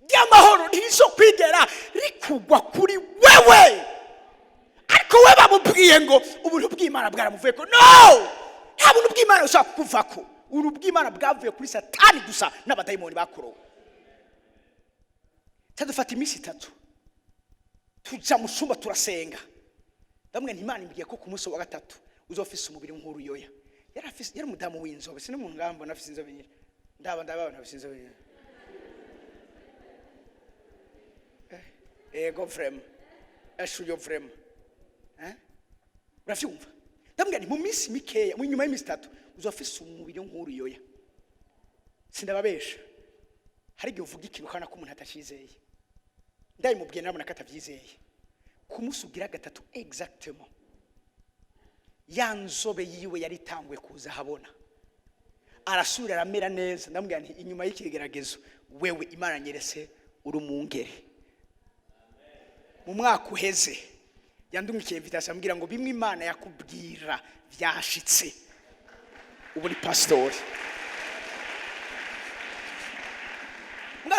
ry'amahoro ntizo kwigera rikugwa kuri wewe. Ariko we bamubwiye ngo ubuntu bw'Imana bwaramuvuye ko. No, nta buntu bw'Imana ushaka kuvako. Ubuntu bw'Imana bwavuye kuri satani gusa n'abadayimoni bakorowe. Tadufata imisi 3 tuja mu cumba turasenga. Ndamwe Imana imbwiye ko ku munsi wa gatatu uzofise umubiri nkuru yoya. Yari umudamu w'inzobe, sine mu ngambo nafise inzobe nyine. Ndaba nafise inzobe nyine. Ego vrem. Eshuyo vrem. Uravyumva? Ndamwe mu minsi mikeya, mu nyuma y'imisi 3 uzofise umubiri nkuru yoya. Sindababesha. Hari igihe uvuga ikintu kana ko umuntu atashizeye. Ndayimubwiye nabona katavyizeye. Kumusugira gatatu exactement. Yanzobe yiwe yari tangwe kuza habona. Arasura aramera neza. Ndamubwira nti inyuma y'ikigeragezo wewe Imana nyerese uri umungere. Mu mwaka uheze yandungikiye invitation ambwira ngo bimwe Imana yakubwira vyashitse. Ubu ni pastor.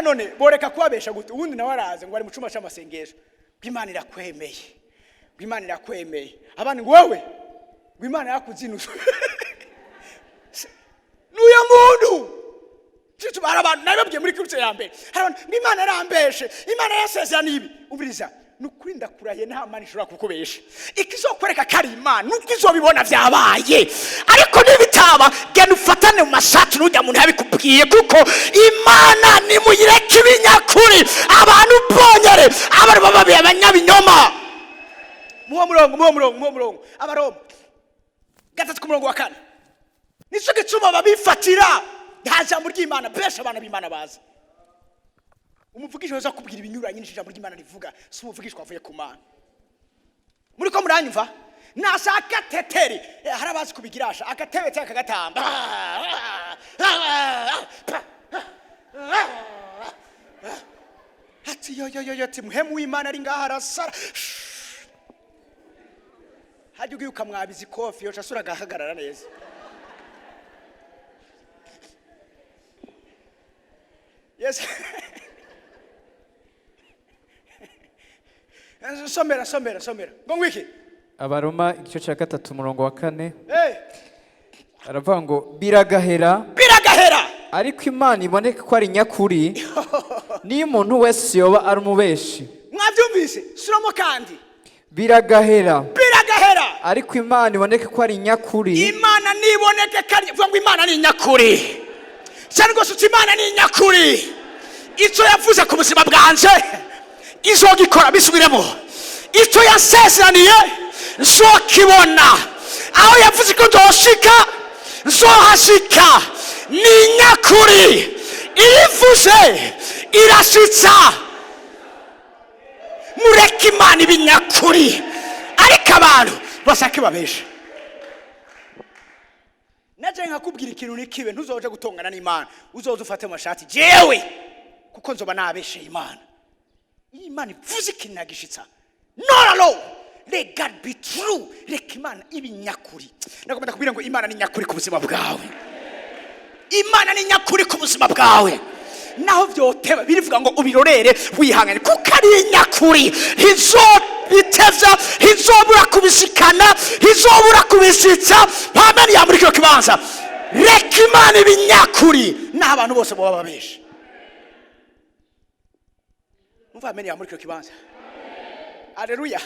None boreka kwabesha gute ubundi nawe araze ngo ari mu cuma c'amasengesho. Imana irakwemeye. Imana irakwemeye. Abandi ngo wewe Imana yakuzinusha. Nuya muntu. Citu barabana nababwiye muri kirutse ya mbere. Harabana Imana yarambeshe. Imana yasezerana ibi. Ubiriza nukuri ndakurahiye nta Mana ishobora kukubesha. Ikizokwereka kari Imana nuko izobibona vyabaye. Ariko nibitaba genda ufatane mu mashati n'ujya muntu yabikubwiye kuko Imana ni muyireke ibinyakuri. Abantu bonyere abari bababiye abanyabinyoma. Muho murongo abaroma gatatu ku murongo wa 4. Nico gituma babifatira nta jambo ry'Imana besha abana b'Imana baza. Umuvugisho weza kubwira ibinyuranye n'ijambo ry'Imana rivuga, si umuvugishwa avuye ku Mana. Muri ko muranyumva nashaka teteri hari abazi kubigirasha agatebe cyangwa akagatamba ati yo ati muhemu w'Imana ari ngaha arasara hajya ugiye ukamwabiza ikofi yoca asura agahagarara neza. Yes. somera ngo ngwiki Abaroma igice cya 3 umurongo wa 4 aravuga ngo biragahera ariko Imana iboneka ko ari nyakuri niyo umuntu wese yoba ari umubeshi. Mwabyumvise suramo kandi biragahera ariko Imana iboneka ko ari nyakuri. Imana niboneke kandi vuga ngo Imana ni nyakuri cyane rwose uti Imana ni nyakuri. Icyo yavuze ku buzima bwanje izogikora bisubiremo. Icyo yasezeraniye nzokibona. Aho yavuze ko nzoshika nzohashika. Ni nyakuri. Ivuze irashitsa. Mureke Imana ibe nyakuri ariko abantu basake babesha. Naje nkakubwira ikintu nikibe ntuzoje gutongana n'Imana uzoze ufate amashati jewe kuko nzoba nabeshe Imana. Imana ivuze ikintu nagishitsa. No let God be true. Reka Imana ibe nyakuri. Nakomeza kubwira ngo Imana ni nyakuri ku buzima bwawe. Imana ni nyakuri ku buzima bwawe. Naho byoteba birivuga ngo ubirorere wihangane kuko ari nyakuri. Hizobitevya hizobura kubishikana hizobura kubishitsa pameni ya muri cyo kibanza. Reka Imana ibe nyakuri naho abantu bose bo bababesha. Mva ameni ya muri cyo kibanza. Haleluya.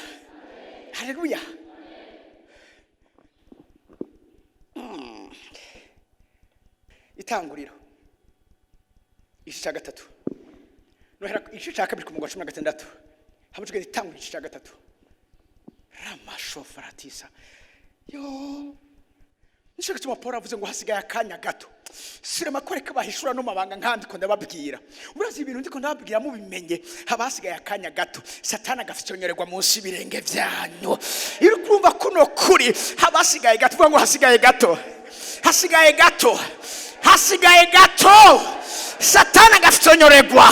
Itanguriro igice cya 3 nohera igice cya 2 ku murongo wa 16 hamujwe itanguriro igice cya 3 ramashofaratisa yo nishaka cyuma Paul avuze ngo hasigaye akanya gato sirema koreka bahishura no mabanga nkandi ko ndababwira urazi ibintu ndiko ndababwira mu bimenye habasigaye akanya gato Satana agafitonyererwa munsi birenge byanyu iri kumva kuno kuri habasigaye gato vuga ngo hasigaye gato Satana agafitonyererwa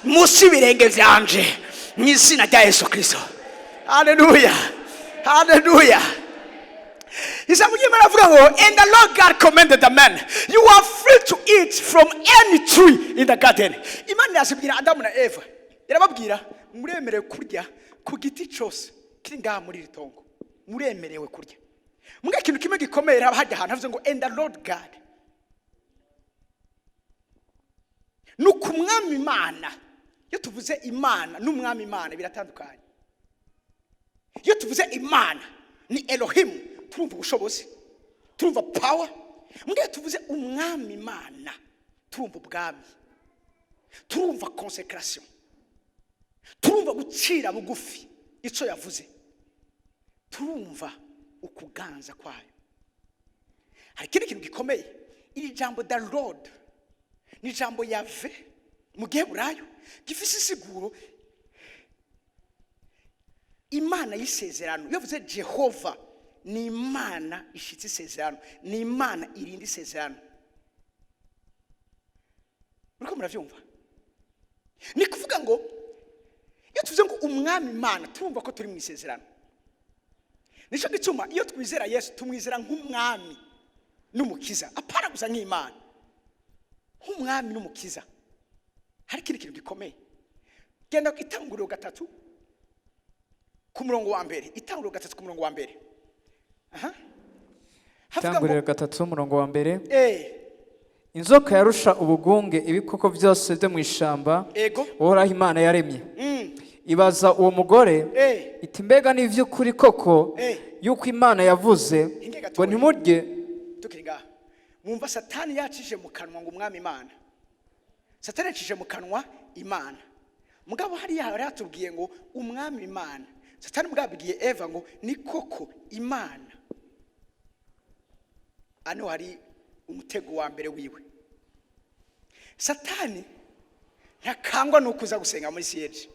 munsi birenge byanje mu izina rya Yesu Kristo. Haleluya. Isamu y'Imana avuga ngo and the Lord God commanded the man you are free to eat from any tree in the garden. Imana yasibwira Adamu na Eva yarababwira muremerewe kurya ku giti cyose kiri ngaha muri ritongo muremerewe kurya. Muga ikintu kimwe gikomeye hajya ahantu havuze ngo and the Lord God nukumwami Imana. Iyo tuvuze Imana n'umwami Imana biratandukanye. Iyo tuvuze Imana ni Elohim turumva ubushobozi turumva power. Mugihe tuvuze umwami Imana turumva ubwami turumva consecration turumva gucira bugufi icyo yavuze turumva ukuganza kwayo. Hari ikintu gikomeye iri jambo the Lord ni jambo Yahve mu Giheburayo gifise isiguro Imana y'isezerano. Yavuze Jehova ni Imana ishitse isezerano ni Imana irindi isezerano. Uriko muravyumva ni kuvuga ngo iyo tuvuze ngo umwami Imana turumva ko turi mu isezerano. Nico gituma iyo twizera Yesu tumwizera nk'umwami n'umukiza apara gusa nk'Imana nk'umwami n'umukiza. Hari kintu gikomeye genda Itanguriro 3 ku murongo wa mbere. Itanguriro 3 ku murongo wa mbere. Itanguriro 3 umurongo wa mbere. Inzoka yarusha ubugunge ibikoko byose byo mu ishamba Uhoraho Imana yaremye. Ibaza uwo mugore iti mbega ni ivy'ukuri koko yuko Imana yavuze ngo ntimurye. Tukiringa mwumva Satani yacishije mu kanwa ngo umwami Imana. Satani yacishije mu kanwa Imana. Mugabo hari yatubwiye ngo umwami Imana. Satani mugabwiye Eva ngo ni koko Imana. Ano hari umutego wa mbere wiwe. Satani ntakangwa no kuza gusenga muri siyeje.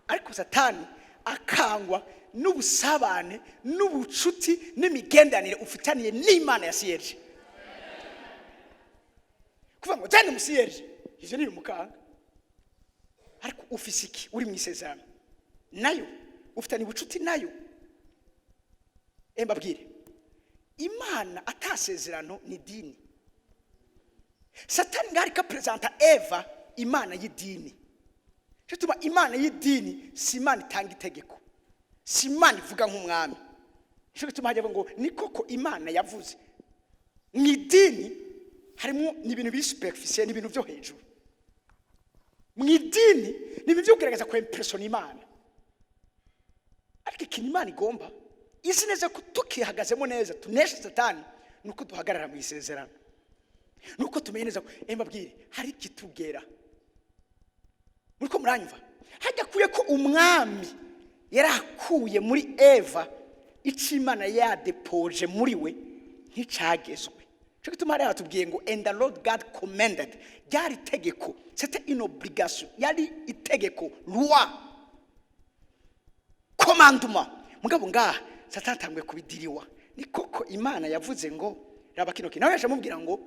Ariko Satani akangwa n'ubusabane n'ubucuti n'imigendanire ufitaniye n'Imana ya siyeje. Kuva ngo cyane musiyeje ivyo ni umukanga, ariko ufise iki uri mu isezerano nayo ufitaniye ubucuti nayo. Mbabwire, Imana atasezerano ni dini. Satani ngari ka presenta Eva Imana y'idini. Cyatuma Imana y'idini si Imana itanga itegeko, si Imana ivuga nk'umwami. Cyo gituma hajya ngo ni koko Imana yavuze. Mu idini harimo n'ibintu biri superficiel, n'ibintu byo hejuru. Mu idini ni ibintu byo kugaragaza ko impression Imana. Ariko ikintu Imana igomba izi neza ko tukihagazemo neza tunesha Satani nuko duhagarara mu isezerano, nuko tumenye neza ko mbabwire hari kitugera. Muriko muranyumva? Hajya kuye ko umwami yarakuye muri Eva icimana ya depoje muri we nk'icagezwe. Cyo gituma ari atubwiye ngo and the Lord God commanded, yari tegeko, c'était une obligation, yari itegeko, loi, commandement. Mugabo ngaha Satani atangwe kubidiriwa. Ni koko Imana yavuze ngo raba kino kintu. Nawe yaje mubwira ngo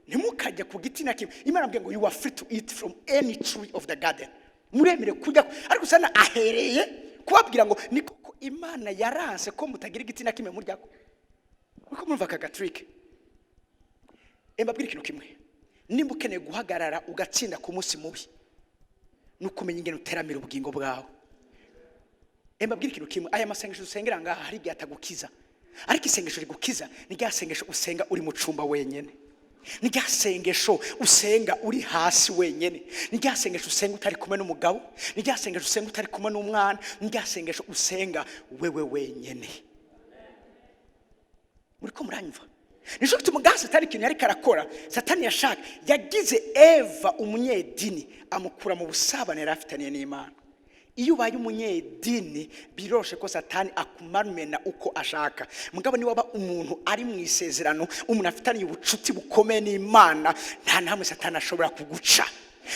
ntimukajya ku giti na kimwe. Imana ambwiye ngo you are free to eat from any tree of the garden. Muremere kurya, ariko sana ahereye kubabwira ngo ni koko Imana yaranse ko mutagira igiti na kimwe muryako. Uko mumva ka trick. Mbabwira ikintu kimwe. Nimba ukeneye guhagarara ugatsinda ku munsi mubi, nukumenya ingene uteramira ubugingo bwawe. Mbabwira ikintu kimwe, aya masengesho usengera ngaha hari igihe atagukiza. Ariko isengesho rigukiza ni rya sengesho usenga uri mu cumba wenyene. Ni rya sengesho usenga uri hasi wenyene. Ni rya sengesho usenga utari kumwe n'umugabo. Ni rya sengesho usenga utari kumwe n'umwana. Ni rya sengesho usenga wewe wenyene. Muriko muranyumva? Nisho gituma ngaha Satani ikintu yari karakora. Satani yashaka yagize Eva umunyedini amukura mu busabane yarafitaniye n'Imana. Iyo ubaye umunyedini biroshe ko Satani akumarumena uko ashaka. Mugabo ni waba umuntu ari mu isezerano, umuntu afitaniye ubucuti bukomeye n'Imana, nta namwe Satani ashobora kuguca.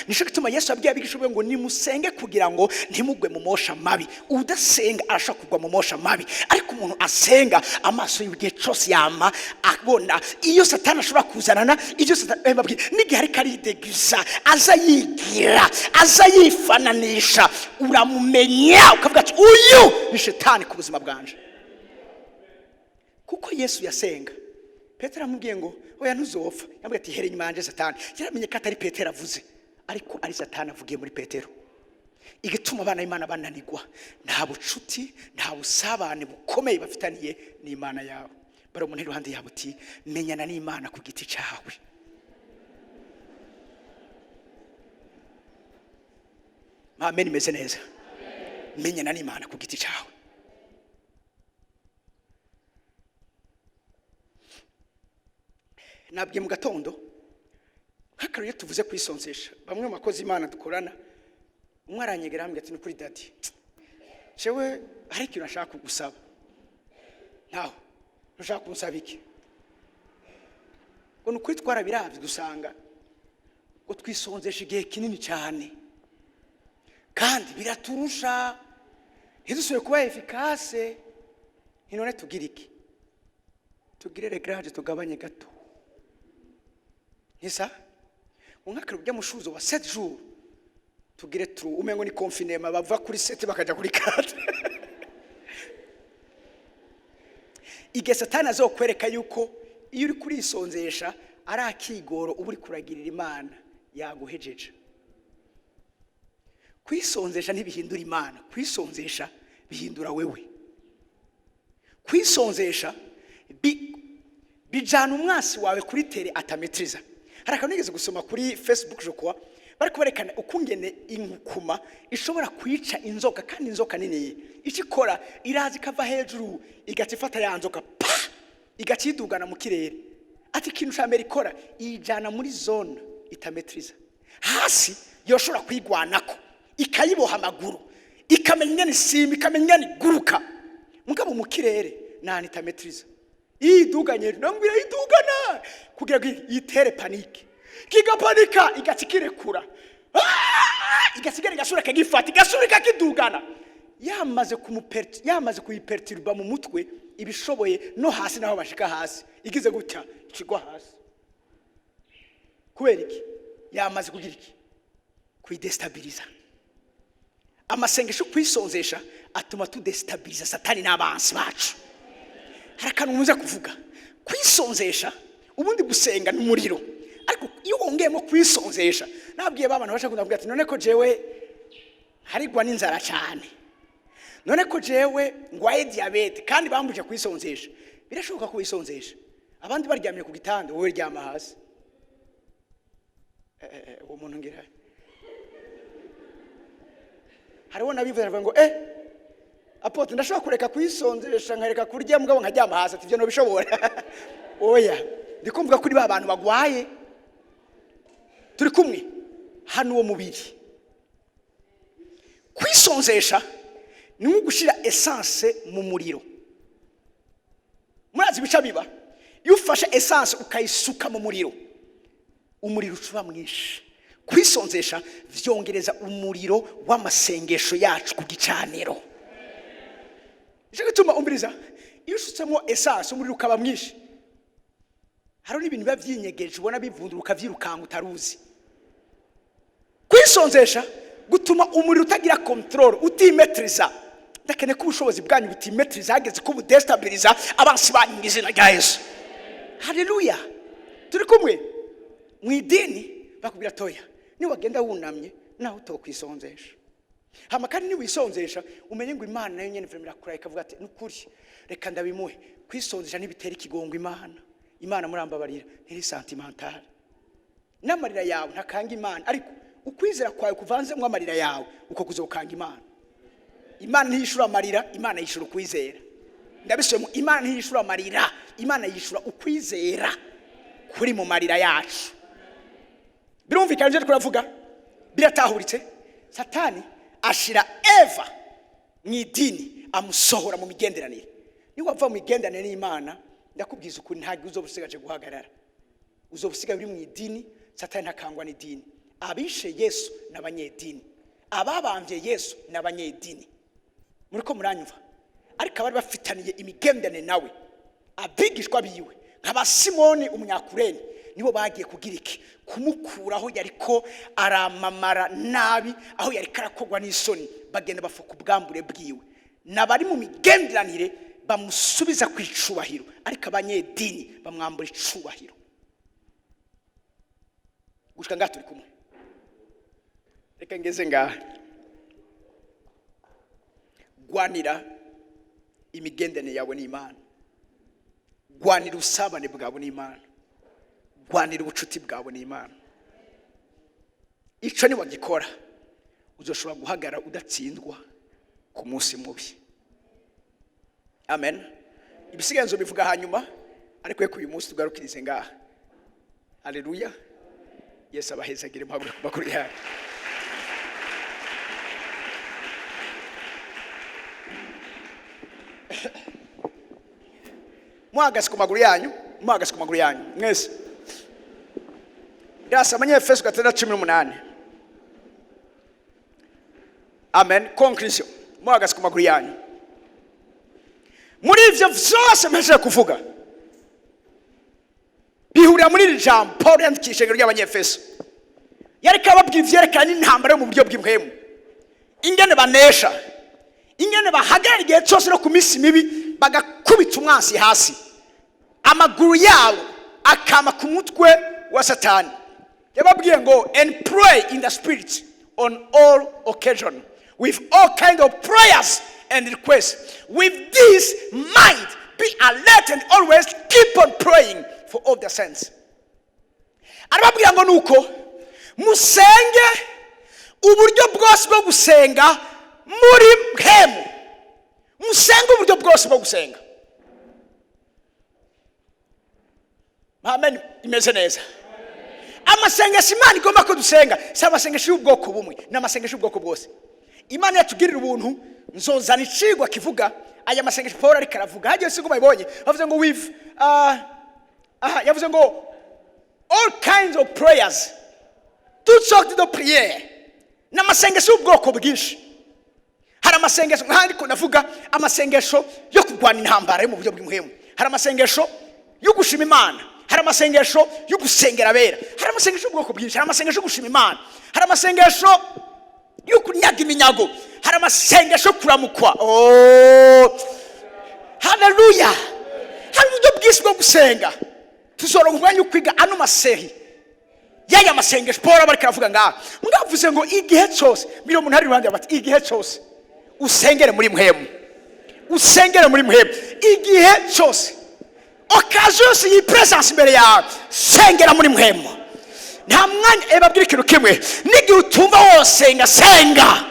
Nisho gituma Yesu yabwiye abigishwe ngo nimusenge kugira ngo ntimugwe mu mosha mabi. Udasenga arashaka kugwa mu mosha mabi, ariko umuntu asenga amaso y'igihe cyose yama abona. Iyo Satani ashobora kuzanana ibyo Satani babwiye n'igihe ari karidegiza aza yigira, aza yifananisha, uramumenya ukavuga ati uyu ni Satani ku buzima bwanje. Kuko Yesu yasenga, Petero amubwiye ngo oya ntuzopfa. Yambwiye ati here nyuma yanje Satani. Yaramenye ko atari Petero avuze, ariko ari Satani avugiye muri Petero. Igituma abana b'Imana bananigwa nta bucuti, nta busabane bukomeye bafitaniye n'Imana yabo. Bari umuntu iruhande yabo uti menyana n'Imana ku giti cyawe. Amen, imeze neza. Menyana n'Imana ku giti cyawe. Nabwiye mu gatondo hakaruye tuvuze kwisonsesha. Bamwe mu makozi Imana dukorana, umwe aranyegera ambwira ati nukuri dadi, jewe hari ikintu nashaka kugusaba. Naho nashaka kunsaba iki? Ngo nukuri twarabiravye dusanga ngo twisonzesha igihe kinini cyane kandi biraturusha, ntidusubiye kuba efficace. None tugira iki? Tugire regrade, tugabanye gato. Nisa unkakira ujya mushuzo wa 7 jours tugire true umengo ni confinement bava kuri 7 bakaja kuri 4. Ige Satani azokwereka yuko iyo uri kuri isonzesha ari akigoro uba uri kuragirira Imana yaguhejeje. Kwisonzesha ntibihindura Imana, kwisonzesha bihindura wewe. Kwisonzesha bijana umwasi wawe kuri tere atametriza. Haraka nigeze gusoma kuri Facebook je kwa bari kuberekana ukungene inkukuma ishobora kwica inzoka, kandi inzoka nini ikikora irazi kava hejuru igatifata ya nzoka pa igakidugana mu kirere. Ati kintu cyambere ikora ijana muri zone itametriza. Hasi yoshobora kwigwanako ikayiboha amaguru, ikamenya ni simba, ikamenya ni guruka. Mugabo mu kirere nani itametriza. Iduganye nambira idugana kugira ngo yitere panike. Kigapanika igatsikirekura. Igasigara gasura kagifata igasubika kidugana. yamaze kuyiperturba mu mutwe ibishoboye no hasi naho bashika hasi igize gutya ikigwa hasi. Kubera iki? Yamaze kugira iki? Kuidestabiliza. Amasengesho kwisonzesha atuma tudestabiliza Satani n'abansi bacu. Harakantu muze kuvuga kwisonzesha ubundi gusenga n'umuriro, ariko iyo wongeyemo kwisonzesha nabwiye babana basha kuvuga ati none ko jewe harigwa n'inzara cyane, none ko jewe ngwaye diabete kandi bambuje kwisonzesha, birashoboka ko wisonzesha abandi baryamye ku gitanda wowe ryama hasi. Uwo muntu ngira hariho nabivuze ngo apote ndashobora kureka kwisonzesha nkareka kurya mugabo nkajyama hasi, ati byo no bishobora. Oya, ndikumvuga kuri ba bantu bagwaye turi kumwe hano uwo mubiri. Kwisonzesha ni nko gushira essence mu muriro. Murazi bica biba iyo ufashe essence ukayisuka mu muriro, umuriro ucuba mwinshi. Kwisonzesha vyongereza umuriro w'amasengesho yacu ku gicaniro. Ije gutuma umbiriza iyo usutsemo essence umuriro ukaba mwinshi, haro n'ibintu biba vyinyegeje ubona bivunduruka vyirukanga utaruzi. Kwisonzesha gutuma umuriro utagira control, utimetriza. Ndakene ko ubushobozi bwanyu butimetriza hageze ko budestabiliza abansi banyu izina rya Yesu. Haleluya. Turi kumwe mu idini bakubwira toya ni wagenda wunamye naho utokwisonzesha. Hama kandi ni wisonzesha umenye ngo Imana nayo nyene vremera kura ikavuga ati nukuri reka ndabimuhe. Kwisonzesha nibitera ikigongo Imana murambabarira ntiri sentimental. N'amarira yawe ntakanga Imana, ariko ukwizera kwawe kuvanze mu amarira yawe uko kuzokanga Imana. Imana ntiyishura amarira, Imana yishura ukwizera. Ndabiswe mu Imana ntiyishura amarira, Imana yishura ukwizera kuri mu marira yacu. Birumvikana je turavuga biratahuritse. Satani ashira Eva mwidini amusohora mu migenderanire. Ni wava mu migenderanire n'Imana, ndakubwiza ukuri ntagiye uzobusigaje guhagarara. Uzobusiga biri mu idini, Satani ntakangwa n'idini. Abishe Yesu n'abanyedini, ababambye Yesu n'abanyedini. Muriko muranyumva? Ariko abari bafitaniye imigenderanire nawe abigishwa biwe nk'aba Simoni umunyakureni nibo bagiye kugira iki kumukuraho yariko aramamara nabi, aho yari karakogwa n'isoni, bagenda bafuka ubwambure bwiwe. Nabari mu migenderanire bamusubiza kwicubahiro, ariko abanyedini bamwambura icubahiro. Gushika ngaho turi kumwe. Reka ngeze ngaha. Gwanira imigenderanire yawe n'Imana. Gwanira usabane bwawe n'Imana. Gwanira ubucuti bwawe n'Imana. Ico ni wagikora uzoshobora guhagara udatsindwa ku munsi mubi. Amen. Ibisiganzo bivuga hanyuma, ariko ye uyu munsi tugarukirize ngaha. Haleluya. Yesu abahezagire mpabura ku makuru yawe. Mwagase ku maguru yanyu, mwagase ku maguru yanyu mwese. Ndasa Efeso 6:18. Amen. Conclusion. Mwagase ku maguru yanyu. Muri ivyo vyose mpeshe kuvuga bihurira muri iri jambo Paul yandikisha ngero y'Abanyefeso. Yari kababwira ivyerekana intambara yo mu buryo bw'ibwemu, ingene banesha, ingene bahagarara igihe cyose no ku misi mibi bagakubita umwansi hasi, amaguru yabo akama ku mutwe wa Satani. Yababwiye ngo and pray in the spirit on all occasion with all kind of prayers and requests. With this mind be alert and always keep on praying for all the saints. Arababwira ngo nuko musenge uburyo bwose bwo gusenga muri mpemu. Musenga uburyo bwose bwo gusenga. Amen. Imeze neza. Amasengesho Imana igomba ko dusenga si amasengesho y'ubwoko bumwe, n'amasengesho y'ubwoko bwose. Imana yatugirira ubuntu, nzozana icigwa kivuga aya masengesho Paul ari karavuga. Hagiye sigo bayibonye bavuze ngo with yavuze ngo all kinds of prayers. Toutes sortes de prières. N'amasengesho y'ubwoko bwinshi. Hari amasengesho nkandi ko navuga amasengesho yo kurwana intambara yo mu buryo bw'impuhemu, hari amasengesho yo gushima Imana, hari amasengesho yo gusengera abera, hari amasengesho y'ubwoko bwinshi, hari amasengesho yo gushima Imana, hari amasengesho yo kunyaga iminyago, hari amasengesho kuramukwa. Haleluya. Hari uburyo bwinshi bwo gusenga. Tuzora umwanya ukwiga ano masehi yaya masengesho Paul abari karavuga ngaho mwavuze ngo igihe cyose biro umuntu hari ruhande bati igihe cyose usengere muri muhemu, usengere muri muhemu igihe cyose, occasion yi presence imbere yawe, sengera muri muhemu. Nta mwanya ebabwira ikintu kimwe, n'igihe utumva wosenga senga,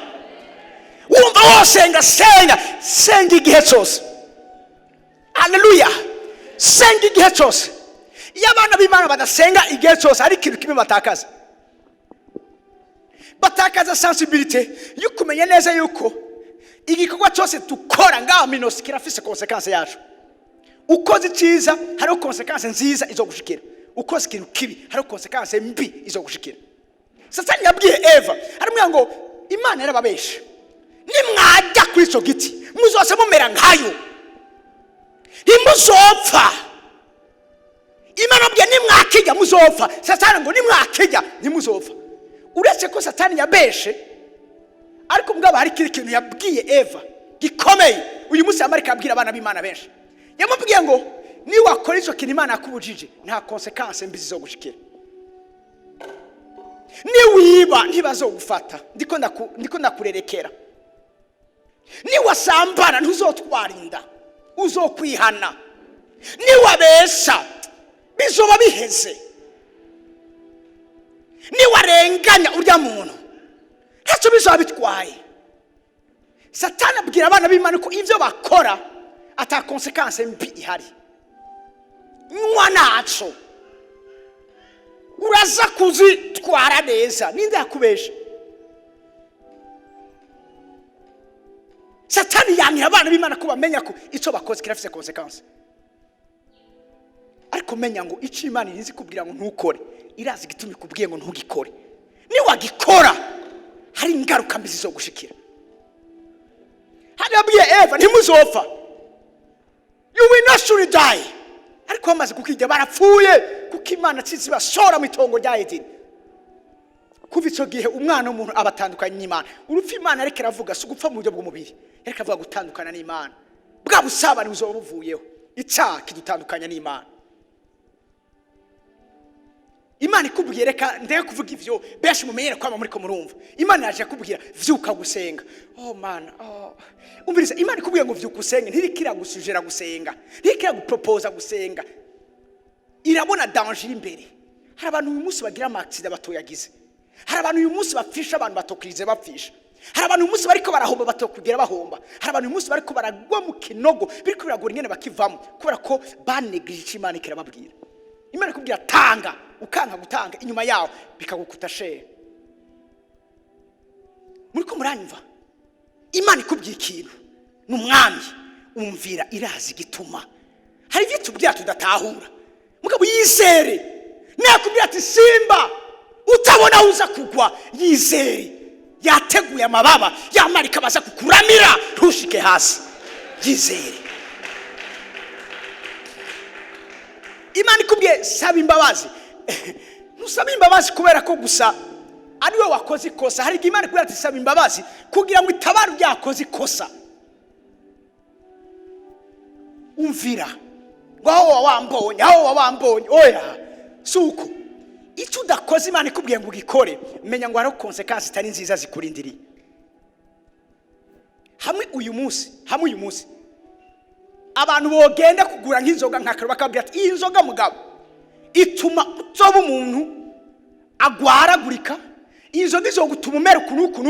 wumva wosenga senga, senga igihe cyose. Haleluya. Senga igihe cyose. Iyo abana b'Imana badasenga igihe cyose hari ikintu kimwe batakaza sensibility yo kumenya neza yuko igikorwa cyose dukora ngaho minosi kirafise consequence yacu. Ukoze icyiza hari consequence nziza izo gushikira, ukoze ikintu kibi hari consequence mbi izo gushikira. Satani yabwiye Eva aramubwira ngo Imana yarababeshe, nimwajya kuri ico giti muzose mumera nkayo, nimuzopfa. Imana yabwiye nimwakijya muzopfa, Satani ngo nimwakijya ntimuzopfa. Uretse ko Satani yabeshe, ariko mugabo hari ikintu yabwiye Eva gikomeye uyu munsi Amerika yabwira abana b'Imana benshi. Yamubwiye ngo ni wakora ico kintu Imana yakubujije nta consequence mbi zo gushikira. Ni wiba ntibazogufata, ndiko ndakurerekera. Ni wasambana ntuzotwarinda, uzokwihana. Ni wabesha bizoba biheze. Ni warenganya urya muntu ntacyo bizoba bitwaye. Satani abwira abana b'Imana ko ivyo bakora ata consequence mbi ihari. Nywa naco uraza kuzitwara neza, ninde yakubesha? Satani yangira abana b'Imana ko bamenya ko ico bakoze kirafise consequence. Ariko menya ngo ico Imana irizi kubwira ngo ntukore, irazi gitumi kubwiye ngo ntugikore. Ni wagikora hari ingaruka mbi zo gushikira. Hadabwiye Eva ntimuzopfa, you will not surely die. Ariko bamaze kukijya barapfuye kuko Imana tsizi basora mu itongo rya Edeni. Kuva ico gihe umwana w'umuntu abatandukanye n'Imana. Urupfa Imana ariko aravuga si gupfa mu buryo bw'umubiri, ariko avuga gutandukana n'Imana. Bwa busabane buzoba buvuyeho, icyaha kidutandukanya n'Imana. Imana ikubwiye reka ndeke kuvuga ivyo benshi mumenyere kwama muri ko murumva. Imana yaje kubwira vyuka gusenga. Oh man, umviriza Imana ikubwiye ngo vyuka usenge, ntirikira gusujera gusenga, ntirikira gupropose gusenga. Irabona danger imbere. Hari abantu uyu munsi bagira accident batoyagize. Hari abantu uyu munsi bapfisha abantu batokirize bapfisha. Hari abantu uyu munsi bariko barahomba batokugera bahomba. Hari abantu uyu munsi bariko baragwa mu kinogo biriko biragura ingene bakivamo kubera ko baneglige Imana ikirababwira. Imana ikubwira tanga, ukanga gutanga inyuma yawo bikagukuta share. Muriko muranyumva? Imana ikubwira ikintu n'umwami umvira irazi gituma. Hari vitu bya tudatahura. Mugabo yizere. Nakubwira ati simba utabona uza kugwa, yizere. Yateguye amababa yamarika baza kukuramira ntushike hasi. Yizere. Imana ikubwiye saba imbabazi. Nusaba imbabazi kubera ko gusa ari we wakoze ikosa. Hari Imana ikubwira ati saba imbabazi kugira ngo itabara byakoze ikosa. Umvira ngo aho wambonye oya suko icyo udakoze Imana ikubwiye ngo ugikore, menya ngo hari consequence itari nziza zikurindiriye. Hamwe uyu munsi abantu bogenda kugura nk'inzoga nk'akaro bakabwira ati iyi nzoga mugabo ituma uzoba umuntu agwaragurika, iyi nzoga izogutuma umera kunuku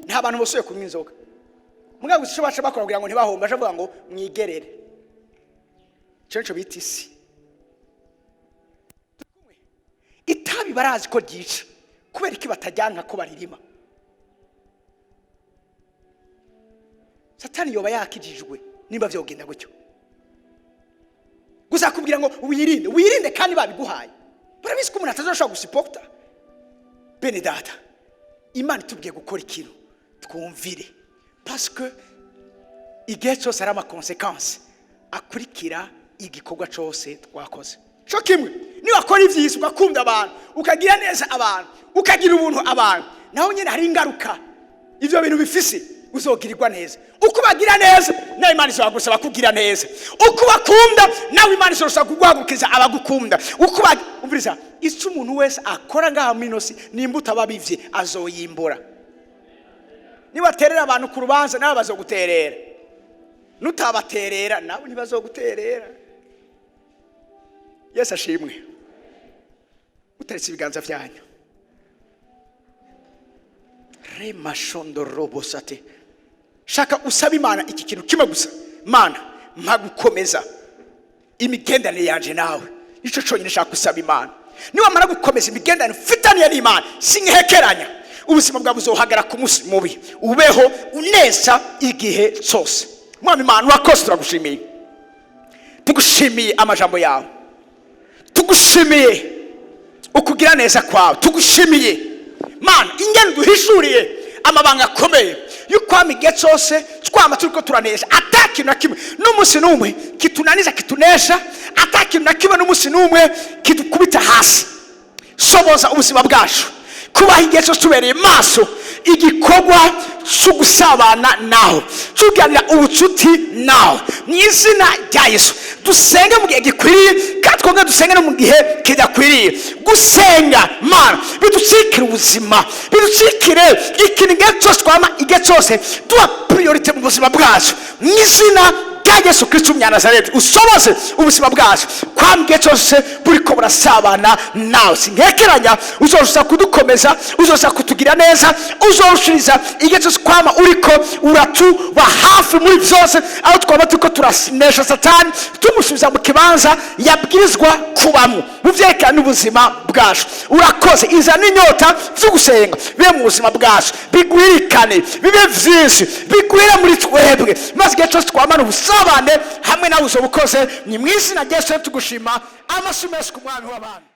nta bantu bosoye kunywa inzoga. Mugabo cyo baca bakora kugira ngo ntibahomba, avuga ngo mwigerere cyo bita isi. Itabi barazi ko ryica kubera iki batajyanka ko baririma. Satani yoba yakijijwe nimba vyogenda gutyo. Gusa kubwira ngo wirinde kandi babiguhaye. Barabizi ko umuntu atazoshobora gusupporta. Bene data, Imana itubwiye gukora ikintu twumvire. parce que igihe cyose hari amakonsekansi akurikira igikorwa cyose twakoze. cyo kimwe niba wakora ibyiza ugakunda abantu ukagira neza abantu ukagira ubuntu abantu, naho nyine hari ingaruka ibyo bintu bifise uzogirirwa neza. uko bagira neza nawe Imana izagusaba kugira neza, uko bakunda nawe Imana izagusaba kuguhagurukiza abagukunda. uko umviriza icyo umuntu wese akora ngaha mu inosi n'imbuto ababivye azoyimbura. nibaterera abantu ku rubanza nawe bazoguterera, nutabaterera nawe ntibazoguterera. Yesu ashimwe. utaretse ibiganza byanyu remashondo robosate, shaka usaba Imana iki kintu kimwe gusa: Mana mpagukomeza imigendanire yanje nawe. nicyo cyonyine shaka usaba Imana. niwamara gukomeza imigendanire mfitaniye n'Imana sinkekeranya ubuzima bwawe buzohagara ku munsi mubi, ubeho uneza igihe cyose. Mwami Imana urakoze, turagushimiye, tugushimiye amajambo yawe, tugushimiye ukugira neza kwawe, tugushimiye Mana ingene duhishuriye amabanga akomeye y'ukwama igihe cyose twama turiko turanesha. atakintu na kimwe n'umunsi n'umwe kitunaniza kitunesha, atakintu na kimwe n'umunsi n'umwe kidukubita hasi. soboza ubuzima bwacu kubaho igihe cyose tubereye maso igikorwa cyo gusabana nawe, tuganira ubucuti nawe mu izina rya Yesu. dusenge mu gihe gikwiriye kandi twongere dusenge no mu gihe kidakwiriye. gusenga Mana biducikire ubuzima, biducikire ikintu igihe cyose twama igihe cyose tuba priorite mu buzima bwacu mu izina rya Yesu Kristo w'Umunyanazareti. usoboze ubuzima bwacu kwama igihe cyose buriko burasabana nawe. sinkekeranya uzorushiriza kudukomeza, uzorushiriza kutugira neza, uzorushiriza igihe cyose kwama uriko uratuba hafi muri byose, aho twaba turiko turanesha satani tumusubiza mu kibanza yabwirizwa kubamo mu vyerekana n'ubuzima bwacu. urakoze, izana inyota zo gusenga bibe mu buzima bwacu, bigwirikane, bibe vyinshi, bigwire muri twebwe, maze igihe cyose twamana ubusabane hamwe nawe uzobukoze. ni mu izina rya Yesu tugushima. amashyi menshi ku Mwami w'abami.